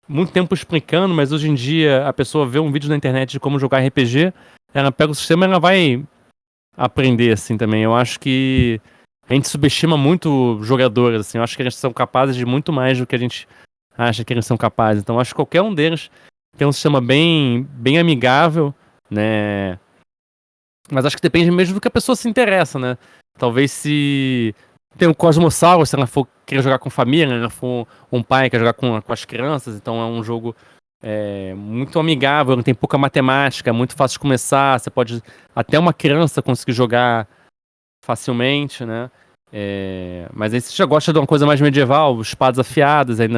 muito tempo explicando, mas hoje em dia a pessoa vê um vídeo na internet de como jogar RPG, ela pega o sistema e ela vai aprender, assim, também. Eu acho que a gente subestima muito jogadores, assim. Eu acho que eles são capazes de muito mais do que a gente acha que eles são capazes. Então, eu acho que qualquer um deles tem um sistema bem amigável, né? Mas acho que depende mesmo do que a pessoa se interessa, né? Talvez se tem o Cosmossauro, se ela for querer jogar com família, né? Ela for um pai que quer jogar com as crianças, então é um jogo muito amigável, não tem pouca matemática, é muito fácil de começar, você pode até uma criança conseguir jogar facilmente, né? Mas aí se você já gosta de uma coisa mais medieval, espadas afiadas, aí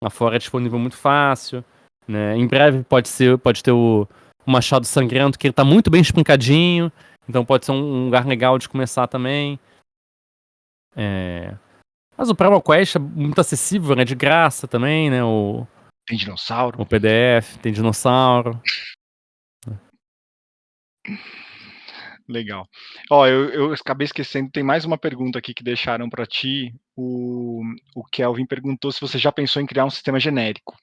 lá fora é disponível muito fácil, né? Em breve pode ter o Machado Sangrento, que ele tá muito bem espancadinho, então pode ser um lugar legal de começar também. Mas o Primal Quest é muito acessível, né? De graça também, né? Tem dinossauro. O PDF, tem dinossauro. Legal. Ó, eu acabei esquecendo, tem mais uma pergunta aqui que deixaram para ti. O Kelvin perguntou se você já pensou em criar um sistema genérico.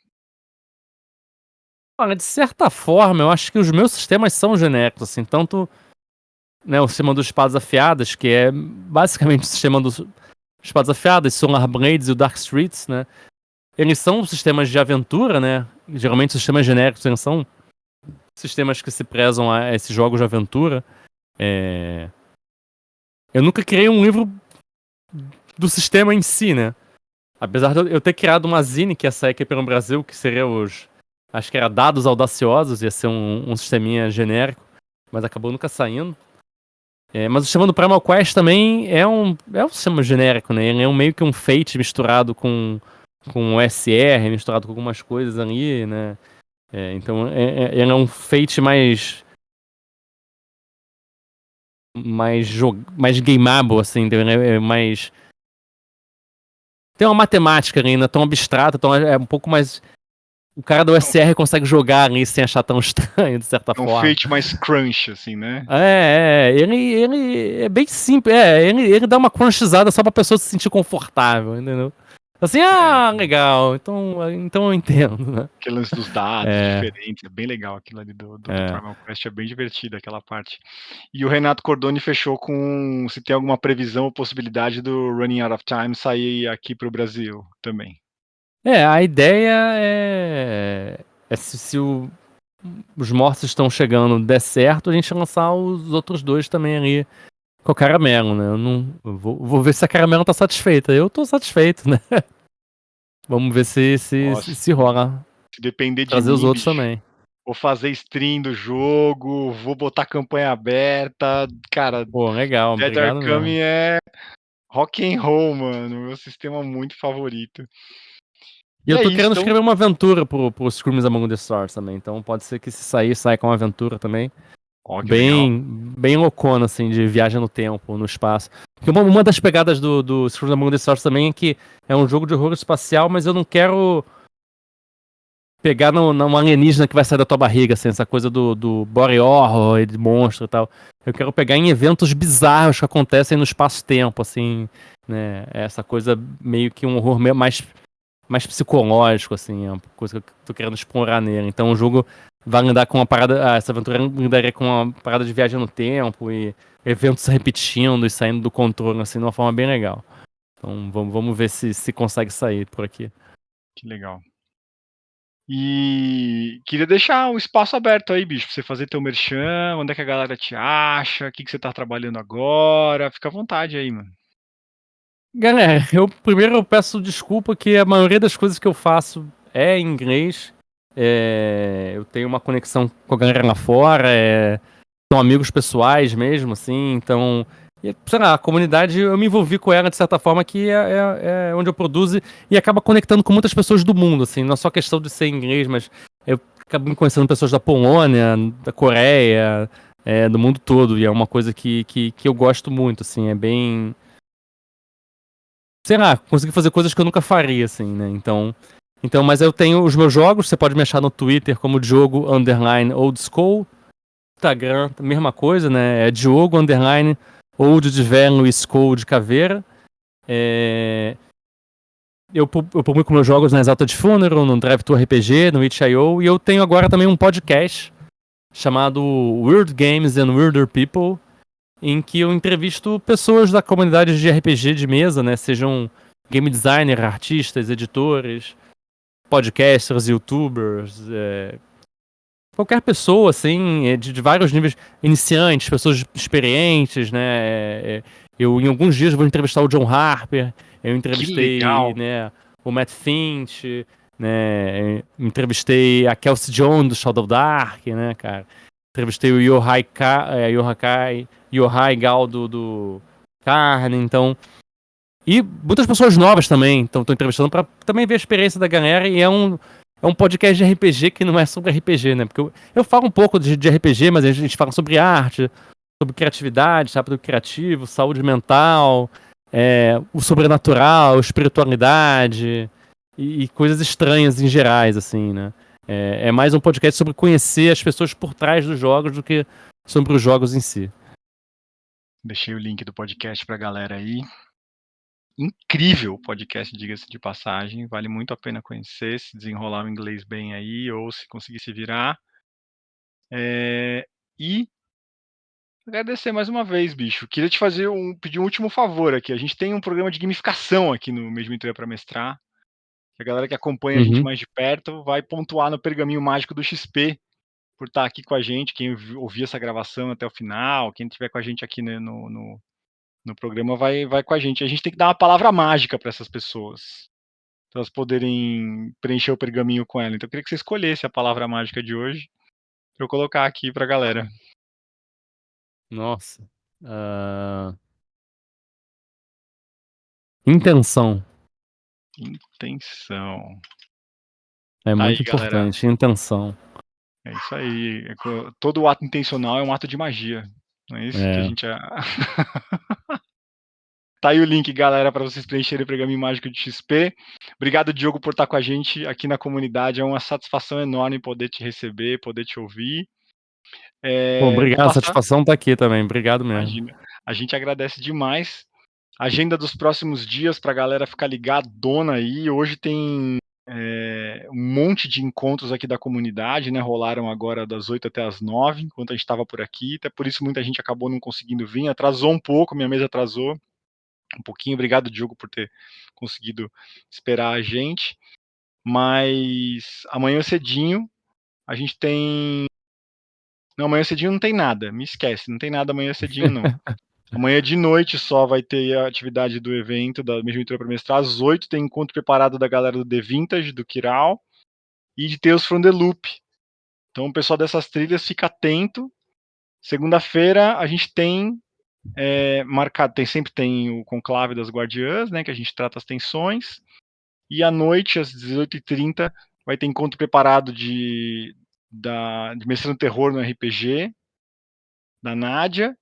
Olha, de certa forma, eu acho que os meus sistemas são genéricos, assim, tanto né, o sistema dos espadas afiadas, que é basicamente o sistema dos espadas afiadas, Solar Blades e o Dark Streets, né? Eles são sistemas de aventura, né? Geralmente os sistemas genéricos eles são sistemas que se prezam a esses jogos de aventura. Eu nunca criei um livro do sistema em si, né? Apesar de eu ter criado uma zine que ia sair aqui pelo Brasil, que seria acho que era Dados Audaciosos, ia ser um sisteminha genérico, mas acabou nunca saindo. Mas o sistema do Primal Quest também é um sistema genérico, né? Ele é meio que um Fate misturado com o SR, misturado com algumas coisas ali, né? Então ele é um Fate mais gameable, assim, entendeu? Mais... Tem uma matemática ali, não é tão abstrata, então é um pouco mais... O cara do SR consegue jogar ali sem achar tão estranho, de certa forma. É um Fate mais crunch, assim, né? Ele é bem simples, ele dá uma crunchizada só pra pessoa se sentir confortável, entendeu? Assim, legal, então eu entendo, né? Aquele lance dos dados diferentes, é bem legal aquilo ali do Primal Quest, é bem divertido aquela parte. E o Renato Cordoni fechou com se tem alguma previsão ou possibilidade do Running Out of Time sair aqui pro Brasil também. A ideia se os mortos estão chegando, der certo, a gente lançar os outros dois também ali com a Caramelo, né? Eu vou ver se a Caramelo tá satisfeita. Eu tô satisfeito, né? Vamos ver se rola. Se depender de trazer mim, os outros bicho, também. vou fazer stream do jogo, vou botar campanha aberta, cara, Pô, legal, Dead obrigado Arkham mesmo. é rock and roll, mano, meu sistema muito favorito. E E eu é tô isso, querendo então. escrever uma aventura pro Screams Among the Stars também, então pode ser que se sair, saia com uma aventura também. Ó, que legal. Bem loucona, assim, de viagem no tempo, no espaço. Porque uma das pegadas do Screams Among the Stars também é que é um jogo de horror espacial, mas eu não quero pegar num alienígena que vai sair da tua barriga, assim, essa coisa do body horror e de monstro e tal. Eu quero pegar em eventos bizarros que acontecem no espaço-tempo, assim, né? Essa coisa meio que um horror mais psicológico, assim, é uma coisa que eu tô querendo explorar nele. Então o jogo vai lidar com uma parada, essa aventura lidaria com uma parada de viagem no tempo e eventos se repetindo e saindo do controle, assim, de uma forma bem legal. Então vamos ver se consegue sair por aqui. Que legal. E queria deixar um espaço aberto aí, bicho, pra você fazer teu merchan, onde é que a galera te acha, o que você tá trabalhando agora, fica à vontade aí, mano. Galera, primeiro eu peço desculpa que a maioria das coisas que eu faço é em inglês. Eu tenho uma conexão com a galera lá fora, são amigos pessoais mesmo, assim, então, sei lá, a comunidade, eu me envolvi com ela de certa forma que é onde eu produzo e acaba conectando com muitas pessoas do mundo, assim, não é só questão de ser inglês, mas eu acabo me conhecendo pessoas da Polônia, da Coreia, do mundo todo, e é uma coisa que eu gosto muito, assim, é bem... Sei lá, consegui fazer coisas que eu nunca faria, assim, né, mas eu tenho os meus jogos, você pode me achar no Twitter como Diogo_Old School, Instagram, mesma coisa, né? É Diogo underline Old de Verno e Skull de Caveira. Eu publico meus jogos na Exalta de Funeral, no Drive to RPG, no itch.io, e eu tenho agora também um podcast chamado Weird Games and Weirder People, em que eu entrevisto pessoas da comunidade de RPG de mesa, né? Sejam game designer, artistas, editores, podcasters, youtubers, qualquer pessoa, assim, de vários níveis, iniciantes, pessoas experientes, né? Eu, em alguns dias, vou entrevistar o John Harper, eu Que entrevistei, legal. né, o Matt Finch, né? Entrevistei a Kelsey Jones do Shadow Dark, né, cara? Entrevistei o Yohai Gal do Carne, então. E muitas pessoas novas também, então tô entrevistando pra também ver a experiência da galera. E é um podcast de RPG que não é sobre RPG, né? Porque eu falo um pouco de RPG, mas a gente fala sobre arte, sobre criatividade, sabe? Do criativo, saúde mental, o sobrenatural, espiritualidade e coisas estranhas em gerais, assim, né? É mais um podcast sobre conhecer as pessoas por trás dos jogos do que sobre os jogos em si. Deixei o link do podcast pra galera aí. Incrível podcast, diga-se de passagem. Vale muito a pena conhecer, se desenrolar o inglês bem aí, ou se conseguir se virar. E agradecer mais uma vez, bicho. Queria te pedir um último favor aqui. A gente tem um programa de gamificação aqui no Mesmo Entreia para Mestrar. Que a galera que acompanha a gente Uhum. mais de perto vai pontuar no pergaminho mágico do XP por estar aqui com a gente. Quem ouvir essa gravação até o final, quem estiver com a gente aqui né, no programa vai com a gente. A gente tem que dar uma palavra mágica para essas pessoas, para elas poderem preencher o pergaminho com ela. Então eu queria que você escolhesse a palavra mágica de hoje para eu colocar aqui para a galera. Nossa. Intenção. Intenção. É Aí, muito galera. importante. Intenção. É isso aí. Todo ato intencional é um ato de magia. Não é isso que a É. gente. Tá aí o link, galera, para vocês preencherem o pergaminho mágico de XP. Obrigado, Diogo, por estar com a gente aqui na comunidade. É uma satisfação enorme poder te receber, poder te ouvir. Bom, Vou obrigado. A passar. satisfação tá aqui também. Obrigado mesmo. Imagina. A gente agradece demais. Agenda dos próximos dias para a galera ficar ligadona aí. Hoje tem um monte de encontros aqui da comunidade, né? Rolaram agora das 8 até as 9, enquanto a gente estava por aqui. Até por isso muita gente acabou não conseguindo vir. Atrasou um pouco, minha mesa atrasou um pouquinho. Obrigado, Diogo, por ter conseguido esperar a gente. Mas amanhã cedinho a gente tem. Não, amanhã cedinho não tem nada. Me esquece, não tem nada amanhã cedinho, não. Amanhã de noite só vai ter a atividade do evento da Mesma Entrou para Mestrar. Às 8 tem encontro preparado da galera do The Vintage, do Kiral, e de Tales from the Loop. Então o pessoal dessas trilhas fica atento. Segunda-feira a gente tem marcado, sempre tem o conclave das guardiãs, né, que a gente trata as tensões. E à noite, às 18h30, vai ter encontro preparado de Mestrando Terror no RPG, da Nádia.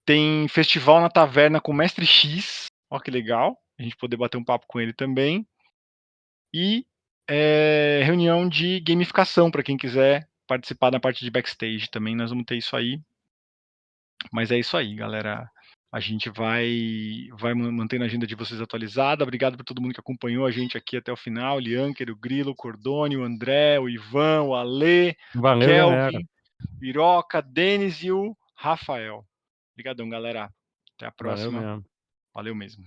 Tem festival na taverna com o Mestre X, ó que legal, a gente poder bater um papo com ele também. E reunião de gamificação para quem quiser participar da parte de backstage também, nós vamos ter isso aí. Mas é isso aí, galera. A gente vai mantendo a agenda de vocês atualizada. Obrigado por todo mundo que acompanhou a gente aqui até o final. Lianker, o Grilo, o Cordone, o André, o Ivan, o Ale, o Valeu, galera. Kelvin, o Iroca, Denis e o Rafael. Obrigadão, galera. Até a Valeu próxima. mesmo. Valeu mesmo.